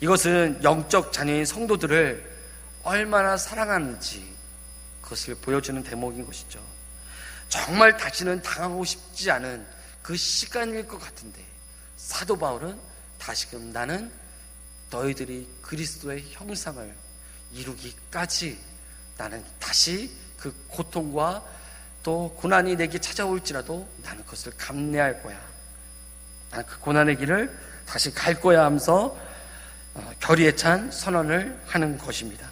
이것은 영적 자녀인 성도들을 얼마나 사랑하는지 그것을 보여주는 대목인 것이죠. 정말 다시는 당하고 싶지 않은 그 시간일 것 같은데 사도 바울은 다시금 나는 너희들이 그리스도의 형상을 이루기까지 나는 다시 그 고통과 또 고난이 내게 찾아올지라도 나는 그것을 감내할 거야. 나는 그 고난의 길을 다시 갈 거야 하면서 결의에 찬 선언을 하는 것입니다.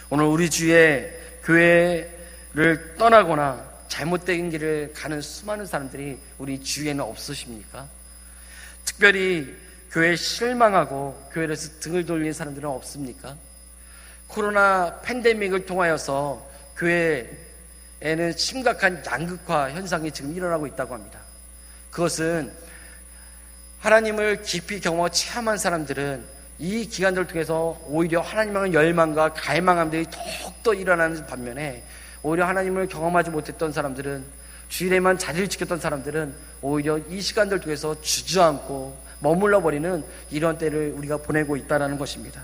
오늘 우리 주위에 교회를 떠나거나 잘못된 길을 가는 수많은 사람들이 우리 주위에는 없으십니까? 특별히 교회에 실망하고 교회에서 등을 돌리는 사람들은 없습니까? 코로나 팬데믹을 통하여서 교회에는 심각한 양극화 현상이 지금 일어나고 있다고 합니다. 그것은 하나님을 깊이 경험하고 체험한 사람들은 이 기간들을 통해서 오히려 하나님 향한 열망과 갈망함들이 더욱더 일어나는 반면에, 오히려 하나님을 경험하지 못했던 사람들은, 주일에만 자리를 지켰던 사람들은 오히려 이 시간들을 통해서 주저앉고 머물러 버리는 이런 때를 우리가 보내고 있다는 것입니다.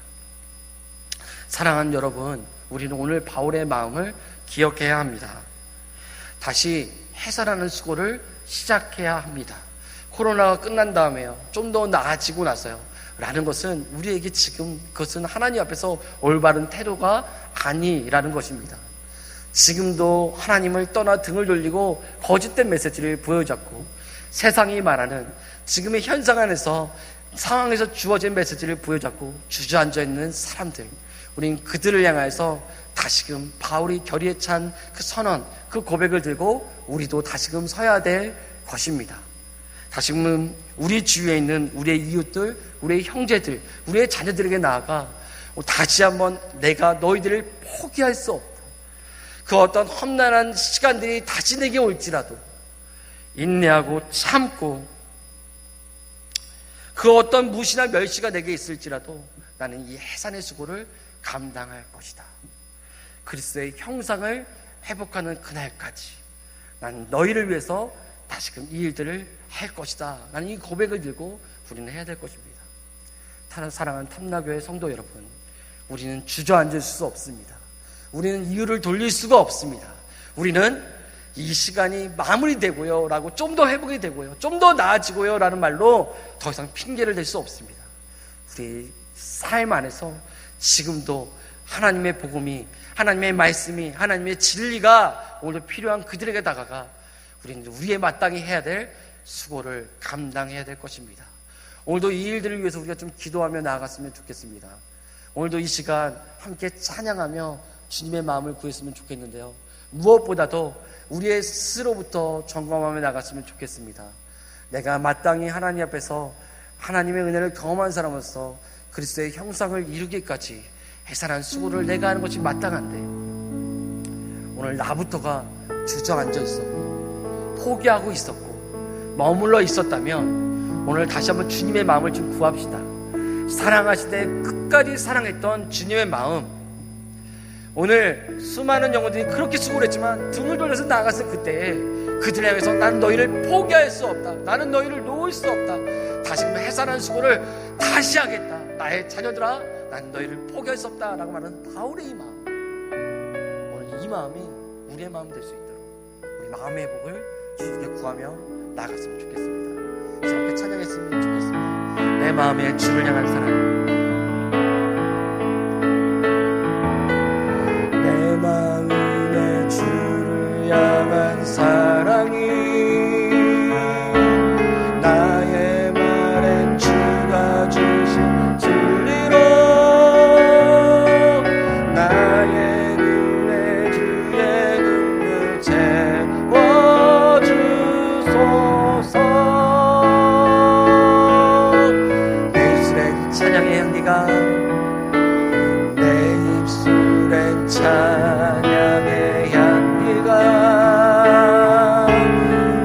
사랑하는 여러분, 우리는 오늘 바울의 마음을 기억해야 합니다. 다시 해산하는 수고를 시작해야 합니다. 코로나가 끝난 다음에요, 좀 더 나아지고 나서요 라는 것은 우리에게 지금 그것은 하나님 앞에서 올바른 태도가 아니라는 것입니다. 지금도 하나님을 떠나 등을 돌리고 거짓된 메시지를 보여잡고 세상이 말하는 지금의 현상 안에서 상황에서 주어진 메시지를 보여잡고 주저앉아 있는 사람들, 우린 그들을 향해서 다시금 바울이 결의에 찬 그 선언, 그 고백을 들고 우리도 다시금 서야 될 것입니다. 다시금 우리 주위에 있는 우리의 이웃들, 우리의 형제들, 우리의 자녀들에게 나아가 다시 한번 내가 너희들을 포기할 수 없고, 그 어떤 험난한 시간들이 다시 내게 올지라도 인내하고 참고, 그 어떤 무시나 멸시가 내게 있을지라도 나는 이 해산의 수고를 감당할 것이다. 그리스도의 형상을 회복하는 그날까지 나는 너희를 위해서 다시금 이 일들을 할 것이다. 나는 이 고백을 들고 우리는 해야 될 것입니다. 사랑하는 탐나교회 성도 여러분, 우리는 주저앉을 수 없습니다. 우리는 이유를 돌릴 수가 없습니다. 우리는 이 시간이 마무리되고요 라고, 좀 더 회복이 되고요, 좀 더 나아지고요 라는 말로 더 이상 핑계를 댈 수 없습니다. 우리 삶 안에서 지금도 하나님의 복음이, 하나님의 말씀이, 하나님의 진리가 오늘 필요한 그들에게 다가가 우리는 우리의 마땅히 해야 될 수고를 감당해야 될 것입니다. 오늘도 이 일들을 위해서 우리가 좀 기도하며 나아갔으면 좋겠습니다. 오늘도 이 시간 함께 찬양하며 주님의 마음을 구했으면 좋겠는데요, 무엇보다도 우리의 스스로부터 점검하며 나갔으면 좋겠습니다. 내가 마땅히 하나님 앞에서 하나님의 은혜를 경험한 사람으로서 그리스도의 형상을 이루기까지 해산한 수고를 내가 하는 것이 마땅한데, 오늘 나부터가 주저앉아 있었고 포기하고 있었고 머물러 있었다면 오늘 다시 한번 주님의 마음을 좀 구합시다. 사랑하시되 끝까지 사랑했던 주님의 마음, 오늘 수많은 영혼들이 그렇게 수고를 했지만 등을 돌려서 나갔을 그때 그들 향해서 나는 너희를 포기할 수 없다, 나는 너희를 놓을 수 없다, 다시 한번 해산한 수고를 다시 하겠다, 나의 자녀들아 나는 너희를 포기할 수 없다 라고 말하는 바울의 이 마음, 오늘 이 마음이 우리의 마음 될 수 있도록 우리 마음의 회복을 주님께 구하며 나갔으면 좋겠습니다. 그래서 함께 찬양했으면 좋겠습니다. 내 마음에 주를 향한 사랑, 내 마음에 주를 향한 사랑이 나의 말엔 주가 주신 진리로 나의 눈에 주의 눈물 채워주소서. 내 입술엔 찬양의 향기가, 내 입술엔 찬양의 향기가,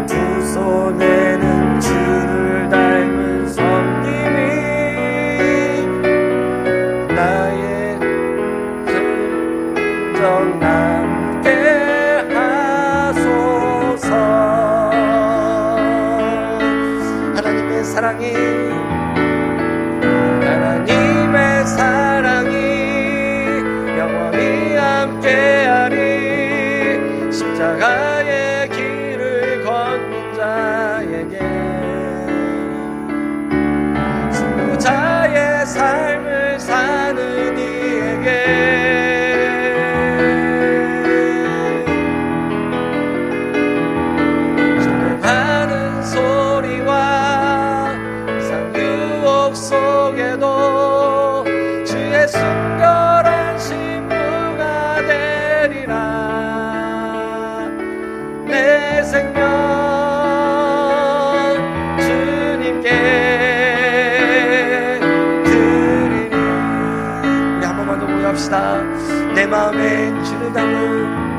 두 손에는 주를 닮은 섬김이 나의 흔적 남게 하소서. 하나님의 사랑이, 하나님의 사랑이 영원히 함께하리. 십자가의 길을 걷는 자에게, 수고자의 삶을 사는 이에게 조명하는 소리와 이상 유혹 속에도 주의 순결한 신부가 되리라. 내 생명 주님께 드리리. 우리 한 번만 더 고백합시다. 내 마음에 주를 담은,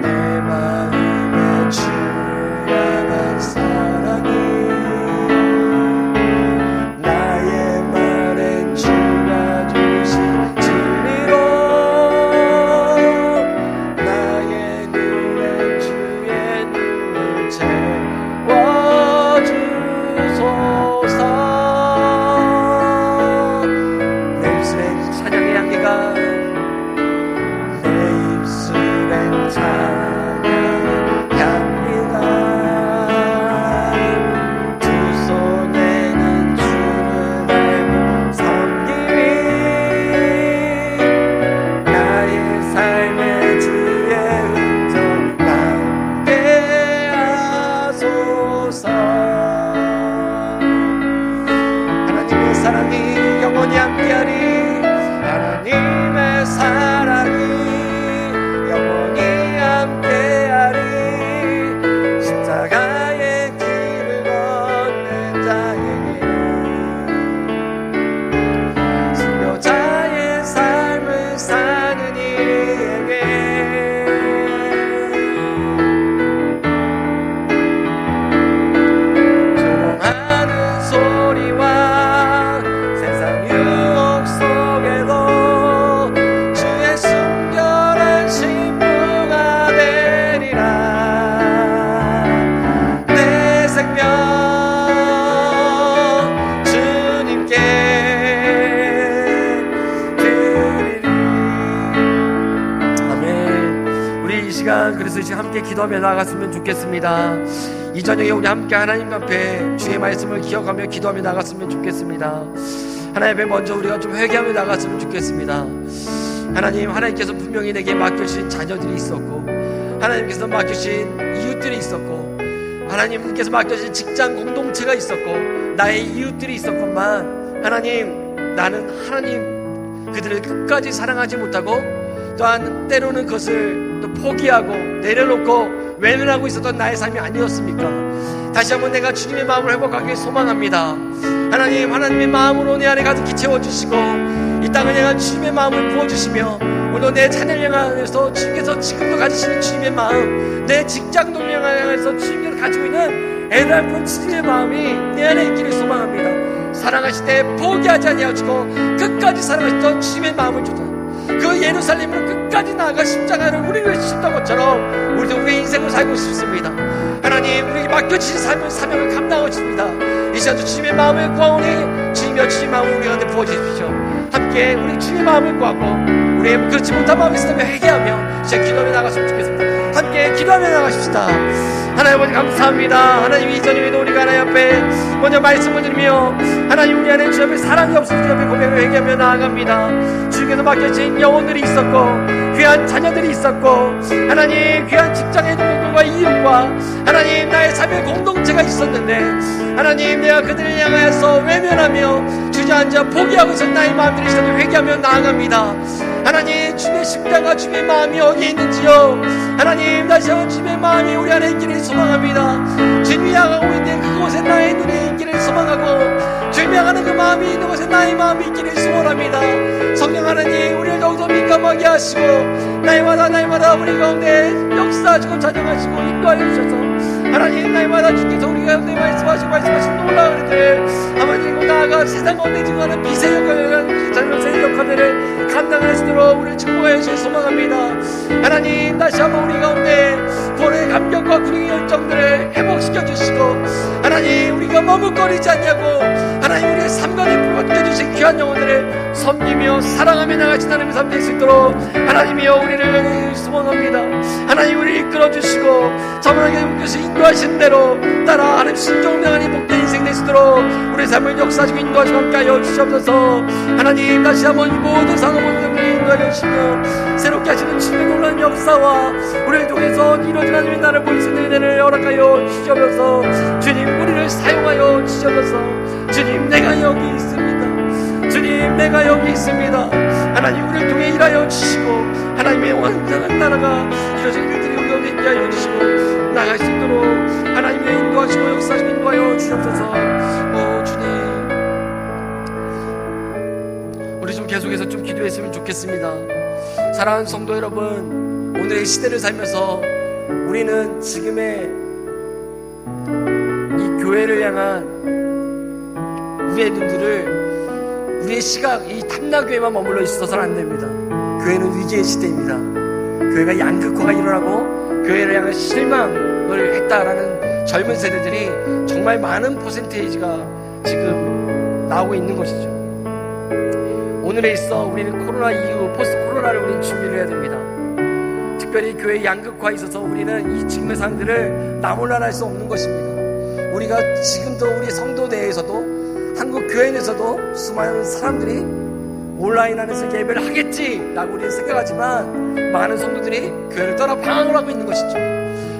내 마음에 주를 향한 사랑이 나의 말엔 주가 주신 진리로 나의 눈에 주의 눈을 채워주소서. 내 입술엔 찬양의 향기가, 내 입술엔 찬양의 향기가, 두 손에는 주를 닮은 섬김이 나의 삶의 주의 흔적 남게 하소서. 하나님의 사랑이 영원히 함께하리. 하나님의 사랑이 영원히 함께하리. 십자가의 길을 걷는 자에게, 순교자의 삶을 사는 이에게 조롱하는 소리와 세상 유혹 속에도 주의 순결한 신부가 되리라. 내 생명 주님께 드리리. 아멘. 우리 이 시간 그래서 이제 함께 기도하며 나아갔으면 좋겠습니다. 이 저녁에 우리 함께 하나님 앞에 주의 말씀을 기억하며 기도하며 나갔으면 좋겠습니다. 하나님 앞에 먼저 우리가 좀 회개하며 나갔으면 좋겠습니다. 하나님, 하나님께서 분명히 내게 맡겨주신 자녀들이 있었고 하나님께서 맡기신 이웃들이 있었고, 하나님께서 맡겨진 직장 공동체가 있었고, 나의 이웃들이 있었건만, 하나님, 나는 하나님 그들을 끝까지 사랑하지 못하고, 또한 때로는 그것을 또 포기하고 내려놓고 외면하고 있었던 나의 삶이 아니었습니까? 다시 한번 내가 주님의 마음을 회복하길 소망합니다. 하나님, 하나님의 마음으로 내 안에 가득히 채워주시고, 이 땅을 향한 주님의 마음을 부어주시며, 오늘 내 자녀를 향해서 주님께서 지금도 가지시는 주님의 마음, 내 직장도 향해서 주님께서 가지고 있는 애달픈 주님의 마음이 내 안에 있기를 소망합니다. 사랑하실 때 포기하지 아니하시고 끝까지 사랑하셨던 주님의 마음을 주소서. 그 예루살렘으로 끝까지 나아가 십자가를 우리를 지셨던 것처럼 우리도 우리의 인생을 살고 싶습니다. 하나님, 우리에게 맡겨주신 삶을 사명을 감당하고 싶습니다. 이 시간도 주님의 마음을 구하오니 주님이여 주님의 마음을 우리 가운데 부어주십시오. 함께 우리 주님의 마음을 구하고 우리의 그렇지 못한 마음이 있으면 회개하며 이제 기도하며 나갔으면 좋겠습니다. 함께 기도하며 나가십시다. 하나님 아버지 감사합니다. 하나님, 이전 위에도 우리가 하나님 앞에 먼저 말씀을 드리며, 하나님 우리 안에 주 앞에 사랑이 없어 주 앞에 고백을 회개하며 나아갑니다. 주님께서 맡겨진 영혼들이 있었고, 귀한 자녀들이 있었고, 하나님 귀한 직장의 동료들과 이웃과 하나님 나의 삶의 공동체가 있었는데, 하나님 내가 그들을 향하여서 외면하며 주저앉아 포기하고 있었던 나의 마음들이 있었는데 회개하며 나아갑니다. 하나님, 주님의 십자가 주님의 마음이 어디에 있는지요, 하나님 다시 한번 주님의 마음이 우리 안에 있기를 소망합니다. 주님이 향하고 있는 그곳에 나의 눈이 있기를 소망하고, 주님이 향하는 그 마음이 있는 곳에 나의 마음이 있기를 소원합니다. 성령 하나님, 우리를 더욱더 민감하게 하시고 날마다 우리 가운데 역사하시고 찬양하시고 인도하여 주셔서, 하나님 날마다 주께서 우리 가운데 말씀하신 놀라운 일들, 아버지고 나아가 세상 가운데 증거하는 비세 역할을, 잘못의 역할들을 감당할 수 있도록 우리를 축복하여 주시길 소망합니다. 하나님 다시 한번 우리 가운데 구원의 감격과 구원의 열정들을 회복시켜 주시고, 하나님 우리가 머뭇거리지 않냐고, 하나님 우리의 삶가운데 부어주신 귀한 영혼들을 섬기며 사랑하며 나가신 하나님의 삶 될 수 있도록 하나님이여 우리를 소망합니다. 하나님 우리를 이끌어주시고 저만하게 묶여서 인도하신 대로 따라 하나님 신종명하니 복된 인생 될 수 있도록 우리의 삶을 역사하시고 인도하시고 함께하여 주시옵소서. 하나님 다시 한번 이 모든 상황을 인도하여 주시며 새롭게 하시는 주님의 놀라운 역사와 우리를 통해서 이루어진 하나님의 나라를 볼 수 있는 은혜를 허락하여 주시옵소서. 주님 우리를 사용하여 주시옵소서. 주님 내가 여기 있습니다. 주님 내가 여기 있습니다. 하나님 우리를 통해 일하여 주시고 하나님의 완전한 나라가 이루어진 일들이 우리 가운데 있게 하여 주시고 나갈 수 있도록 하나님의 인도하시고 역사하시고 인도하여 주시옵소서. 주님 우리 좀 계속해서 좀 기도했으면 좋겠습니다. 사랑하는 성도 여러분, 오늘의 시대를 살면서 우리는 지금의 이 교회를 향한 우리의 눈들을, 우리의 시각, 이 탐나교회만 머물러 있어서는 안 됩니다. 교회는 위기의 시대입니다. 교회가 양극화가 일어나고 교회를 향한 실망을 했다라는 젊은 세대들이 정말 많은 퍼센테이지가 지금 나오고 있는 것이죠. 오늘에 있어 우리는 코로나 이후 포스트 코로나를 우리는 준비를 해야 됩니다. 특별히 교회의 양극화에 있어서 우리는 이 지금의 상황들을 나몰라라 할 수 없는 것입니다. 우리가 지금도 우리 성도 내에서도 한국 교회 내에서도 수많은 사람들이 온라인 안에서 예배를 하겠지라고 우리는 생각하지만 많은 성도들이 교회를 떠나 방황을 하고 있는 것이죠.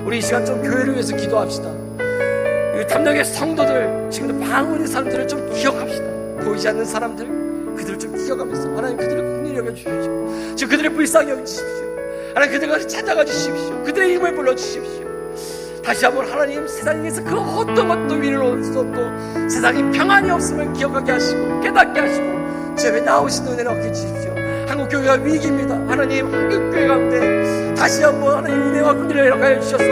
우리 이 시간 좀 교회를 위해서 기도합시다. 탐나교회 성도들, 지금도 방황하고 있는 사람들을 좀 기억합시다. 보이지 않는 사람들, 그들을 좀 기억하면서 하나님 그들을 긍휼히 여겨주십시오. 지금 그들을 불쌍히 여겨주십시오. 하나님 그들을 찾아가 주십시오. 그들의 힘을 불러주십시오. 다시 한번 하나님, 세상에서 그 어떤 것도 위를 얻을 수 없고 세상에 평안이 없음을 기억하게 하시고 깨닫게 하시고 주 앞에 나오신 은혜를 얻게 주십시오. 한국교회가 위기입니다. 하나님 한국교회 가운데 다시 한번 하나님 은혜와 긍휼을 허락하여 주셔서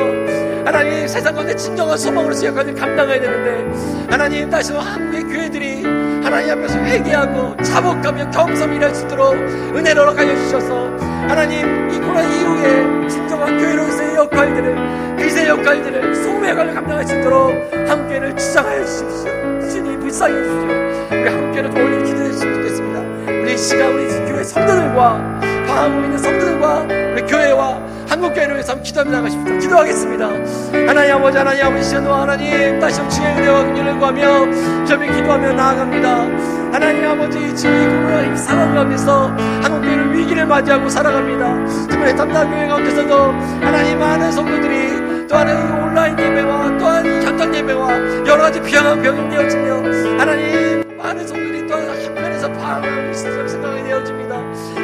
하나님 세상 가운데 진정한 소망으로서 역할을 감당해야 되는데, 하나님 다시 한번 한국의 교회들이 하나님 앞에서 회개하고 자복하며 겸손히 일할 수 있도록 은혜를 허락하여 주셔서 하나님 이 코로나 이후에 진정한 교회로서의 역할들을, 빛의 역할들을, 소금의 역할을 감당할 수 있도록 한국교회를 주장하여 주십시오. 주님 불쌍히 해주십시오. 우리 한국교회를 도우니 기도했으면 좋겠습니다. 우리 시간 우리 교회 성도들과 방황하고 있는 성도들과 우리 교회와 한국교회를 위해서 기도하며 나가십시오. 기도하겠습니다. 하나님 아버지, 하나님 아버지, 시연과 하나님 다시 한번 주의 은혜와 긍휼을 구하며 저희 기도하며 나아갑니다. 하나님 아버지, 지금 이 코로나 상황 가운데서 한국교회는 위기를 맞이하고 살아갑니다. 특별히 담당교회 가운데서도 하나님 많은 성도들이 또한 온라인 예배와 또한 현장 예배와 여러가지 병행되어지며 하나님 많은 성도들이 또한 한편에서 방황하고 있을 생각이 되어집니다.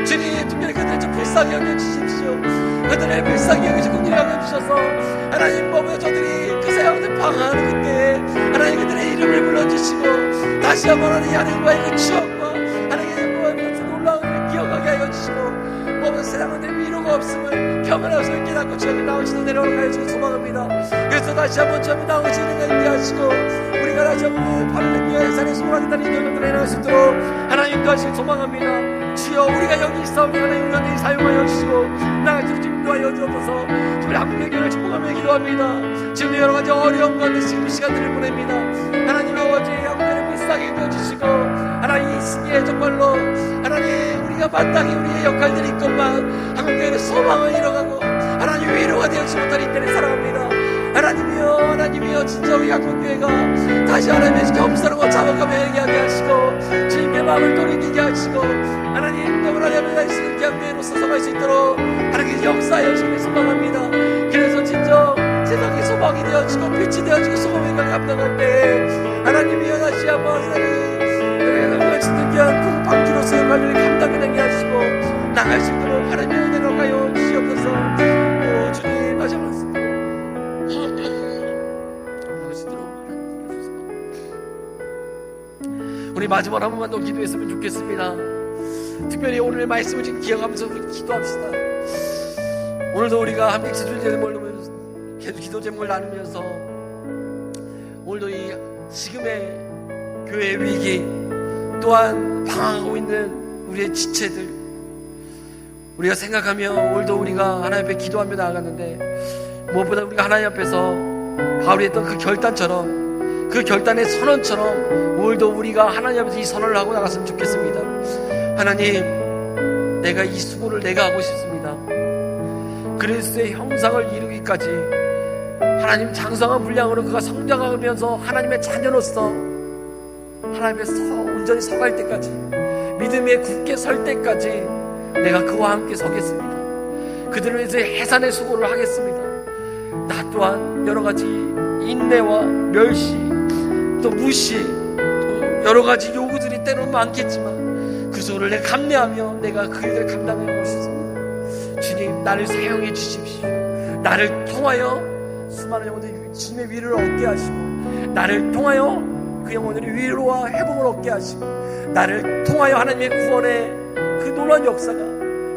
주님, 특별히 그들을 좀 불쌍히 여겨주십시오. 그들을 불쌍히 여기시고 긍휼히 여겨주셔서 하나님 보며 저들이 그 사역들 방황하는 그때 하나님 그들의 이름을 불러주시고 다시 한번 하나님과의 그 추억과 하나님과의 그 놀라운 일을 기억하게 하여 주시고 보면 세상에 위로가 없음을 평안할 없음을 깨닫고 주님 나오시는 내려오게 하여 주시기 소망합니다. 그래서 다시 한번 주님 나오시는 날 인도하시고 우리가 다시 한번 바른 의 예산에 소망하겠다는 인도를 해나갈 수 있도록 하나님 인도하시기 소망합니다. 주여, 우리가 여기 있사오니 하나님 우리가 사용하여 주시고 나같이 인도하여 주옵소서. 우리 한국의 교회를 축복하며 기도합니다. 지금 여러가지 어려운 가운데 지금 시간들을 보냅니다. 하나님 아버지, 한국교회를 불쌍히 여겨주시고 하나님 이 시기에 정말로 하나님 우리가 마땅히 우리의 역할들이 있건만 한국교회는 소망을 잃어가고 하나님 위로가 되어지지 못할 이때를 살아갑니다. 하나님이여, 하나님이여, 진짜 우리 한국교회가 다시 하나님의 겸손하고 자복하며 얘기하게 하시고 주님의 마음을 돌이키게 하시고 하나님 때문에 하나님의 날씨를 교회로서 서갈 수 있도록 하나님 역사하여 주시길 소망합니다. 그래서 진짜 세상에 소망이 되어지고 빛이 되어지고 소금의 걸 감당할 때 하나님이여 다시 한번 진짜 귀한 방주로서의 관리를 감당하게 하시고 나갈 수 있도록 하나님의 은혜로 가여 주시옵소서. 주님 다시 한번 우리 마지막으로 한 번만 더 기도했으면 좋겠습니다. 특별히 오늘 말씀을 지금 기억하면서 우리 기도합시다. 오늘도 우리가 함께 기도 제목을 기도 제목을 나누면서 오늘도 이 지금의 교회 위기 또한 방황하고 있는 우리의 지체들 우리가 생각하며 오늘도 우리가 하나님 앞에 기도하며 나아갔는데 무엇보다 우리가 하나님 앞에서 바울이 했던 그 결단처럼 그 결단의 선언처럼 오늘도 우리가 하나님 앞에서 이 선언을 하고 나갔으면 좋겠습니다. 하나님, 내가 이 수고를 내가 하고 싶습니다. 그리스도의 형상을 이루기까지 하나님 장성한 분량으로 그가 성장하면서 하나님의 자녀로서 하나님 앞에 온전히 서갈 때까지 믿음에 굳게 설 때까지 내가 그와 함께 서겠습니다. 그들을 위해서 해산의 수고를 하겠습니다. 나 또한 여러가지 인내와 멸시 또 무시 또 여러가지 요구들이 때로는 많겠지만 그 수고를 내가 감내하며 내가 그들을 감당해 보겠습니다. 주님, 나를 사용해 주십시오. 나를 통하여 수많은 영혼들이 주님의 위로를 얻게 하시고 나를 통하여 그 영혼들이 위로와 회복을 얻게 하시고 나를 통하여 하나님의 구원의 그 놀라운 역사가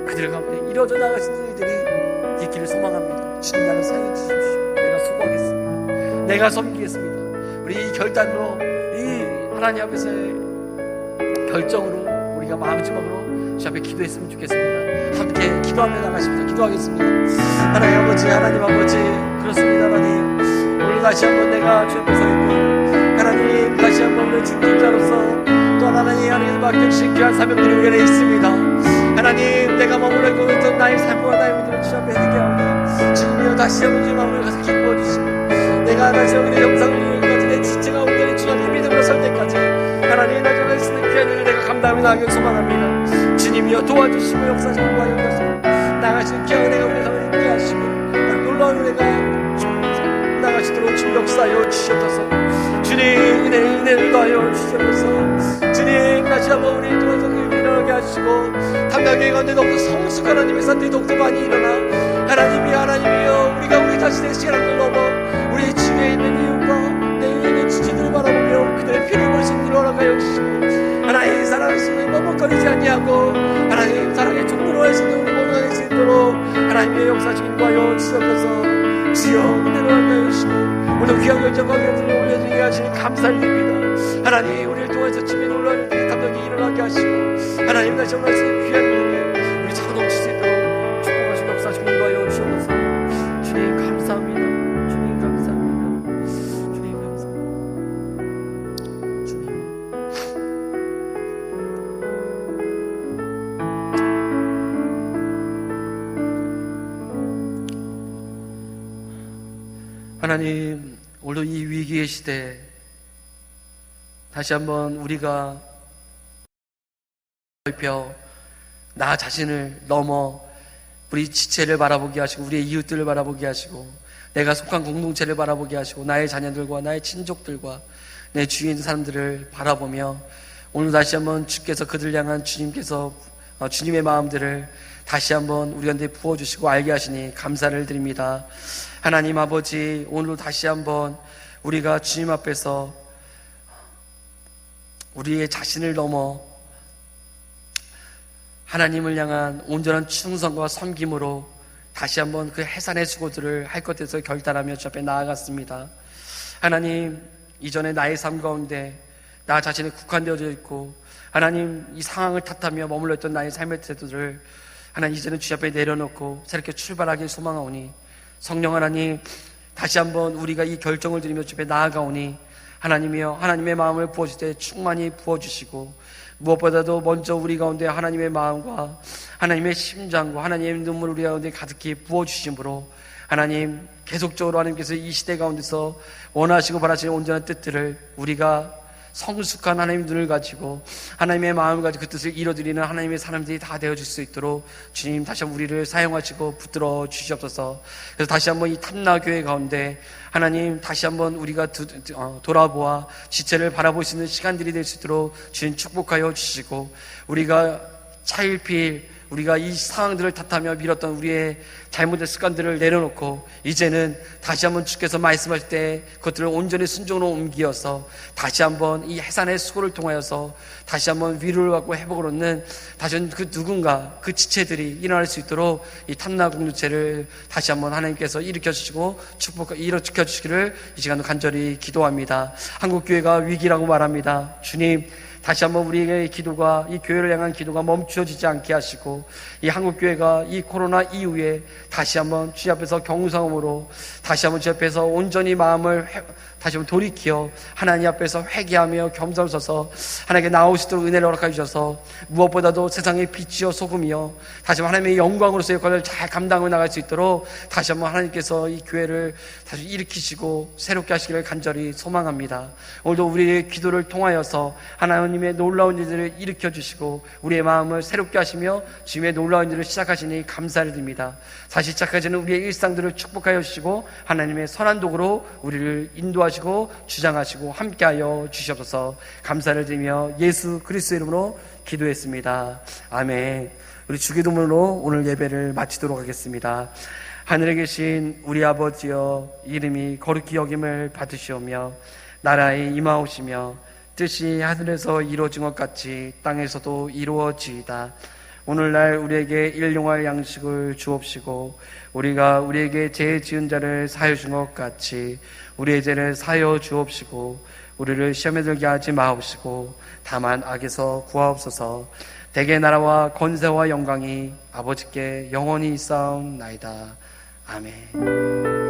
그들 가운데 이루어져 나가시는 이들이 있기를 소망합니다. 주님, 나를 사용해 주십시오. 내가 수고하겠습니다. 내가 섬기겠습니다. 우리 이 결단으로 이 하나님 앞에서의 결정으로 우리가 마지막으로 주 앞에 기도했으면 좋겠습니다. 함께 기도하며 나가십니다. 기도하겠습니다. 하나님 아버지, 하나님 아버지, 그렇습니다. 하나님, 오늘 다시 한번 내가 주 앞에 서있고 하나님 다시 한번 우리 중직자로서 또 하나님께서 맡겨주신 귀한 사명들이 우리 안에 있습니다. 하나님, 내가 머물러 있던 나의 삶과 나의 모든 주 앞에 회개하오니 주님이여 다시 한번 주 마음을 가서 기뻐해 주시고 내가 다시 한번 내 영상을 이루기까지 내 지체가 온전히 주 앞에 믿음으로 설 때까지 하나님 나 전에 쓰는 귀한 일을 내가 감당하며 나가길 소망합니다. 주님이여 도와주시고 역사하시고 하여서 나가시는 귀한 은혜가 우리 삶을 있게 하시고 놀라운 은혜가 나가시도록 주님 역사하여 주시옵소서. 주님 은혜를 더하여 주시옵소서. 주님 다시 한번 우리 도와서 일어나게 하시고 담당의 가운데 더욱더 성숙한 하나님의 산들이 더욱더 많이 일어나 하나님이여 우리가 우리 자신의 시간을 넘어 우리 주위에 있는 이웃과 내 위에 있는 지체들을 바라보며 그들의 피를 보실 수 있도록 허락하여 주시고 하나님 사랑하시는 머뭇거리지 아니하고 하나님 사랑의 종로로 하시는 우리 모두가 될 수 있도록 하나님의 역사하시기 인도하여 주시옵소서. 주여 은혜로 하여 주시고 오늘 귀한 결정과 결정을 올려주게 하시니 감사드립니다. 하나님, 우리를 통해서 주님의 놀라운 일들이 감독이 일어나게 하시고 하나님 다시 한번 말씀에 귀한 은혜 우리 차고 넘칠 수 있도록 축복하시고 역사하시고 인도하여 주시옵소서. 주님 감사합니다. 주님 감사합니다. 주님 감사합니다. 주님 하나님, 오늘도 이 위기의 시대에 다시 한번 우리가 넓혀 나 자신을 넘어 우리 지체를 바라보게 하시고, 우리의 이웃들을 바라보게 하시고, 내가 속한 공동체를 바라보게 하시고, 나의 자녀들과 나의 친족들과 내 주위에 있는 사람들을 바라보며, 오늘 다시 한번 주께서 그들을 향한 주님의 마음들을 다시 한번 우리 가운데 부어주시고 알게 하시니 감사를 드립니다. 하나님 아버지, 오늘도 다시 한번 우리가 주님 앞에서 우리의 자신을 넘어 하나님을 향한 온전한 충성과 섬김으로 다시 한번 그 해산의 수고들을 할 것에서 결단하며 주 앞에 나아갔습니다. 하나님, 이전에 나의 삶 가운데 나 자신이 국한되어져 있고, 하나님, 이 상황을 탓하며 머물러 있던 나의 삶의 태도들을 하나님 이제는 주 앞에 내려놓고 새롭게 출발하길 소망하오니, 성령 하나님, 다시 한번 우리가 이 결정을 드리며 주 앞에 나아가오니, 하나님이여, 하나님의 마음을 부어줄 때 충만히 부어주시고, 무엇보다도 먼저 우리 가운데 하나님의 마음과 하나님의 심장과 하나님의 눈물을 우리 가운데 가득히 부어주심으로, 하나님, 계속적으로 하나님께서 이 시대 가운데서 원하시고 바라시는 온전한 뜻들을 우리가 성숙한 하나님의 눈을 가지고 하나님의 마음을 가지고 그 뜻을 이뤄드리는 하나님의 사람들이 다 되어줄 수 있도록 주님 다시 한번 우리를 사용하시고 붙들어 주시옵소서. 그래서 다시 한번 이 탐나교회 가운데 하나님 다시 한번 우리가 돌아보아 지체를 바라볼 수 있는 시간들이 될 수 있도록 주님 축복하여 주시고, 우리가 차일피일 우리가 이 상황들을 탓하며 밀었던 우리의 잘못된 습관들을 내려놓고 이제는 다시 한번 주께서 말씀하실 때 그것들을 온전히 순종으로 옮기어서 다시 한번 이 해산의 수고를 통하여서 다시 한번 위로를 받고 회복을 얻는 다시 한번 그 누군가 그 지체들이 일어날 수 있도록 이 탐나 공동체를 다시 한번 하나님께서 일으켜 주시고 일으켜 주시기를 이 시간도 간절히 기도합니다. 한국교회가 위기라고 말합니다. 주님, 다시 한번 우리의 기도가, 이 교회를 향한 기도가 멈추어지지 않게 하시고, 이 한국교회가 이 코로나 이후에 다시 한번 주 앞에서 경성으로 다시 한번 주 앞에서 온전히 마음을 다시 한번 돌이켜 하나님 앞에서 회개하며 겸손 서서 하나님께 나오시도록 은혜를 허락해 주셔서, 무엇보다도 세상의 빛이요 소금이요 다시 한번 하나님의 영광으로서의 역할을 잘 감당해 나갈 수 있도록 다시 한번 하나님께서 이 교회를 다시 일으키시고 새롭게 하시기를 간절히 소망합니다. 오늘도 우리의 기도를 통하여서 하나님의 놀라운 일들을 일으켜 주시고 우리의 마음을 새롭게 하시며 주님의 놀라운 일을 시작하시니 감사를 드립니다. 다시 시작하시는 우리의 일상들을 축복하여 주시고 하나님의 선한 도구로 우리를 인도하시고 주장하시고 함께하여 주시옵소서. 감사를 드리며 예수 그리스도의 이름으로 기도했습니다. 아멘. 우리 주기도문으로 오늘 예배를 마치도록 하겠습니다. 하늘에 계신 우리 아버지여, 이름이 거룩히 여김을 받으시오며 나라에 임하오시며 뜻이 하늘에서 이루어진 것 같이 땅에서도 이루어지이다. 오늘날 우리에게 일용할 양식을 주옵시고 우리가 우리에게 죄 지은 자를 사하여 준 것 같이 우리의 죄를 사하여 주옵시고 우리를 시험에 들게 하지 마옵시고 다만 악에서 구하옵소서. 대개 나라와 권세와 영광이 아버지께 영원히 있사옵나이다. 아멘.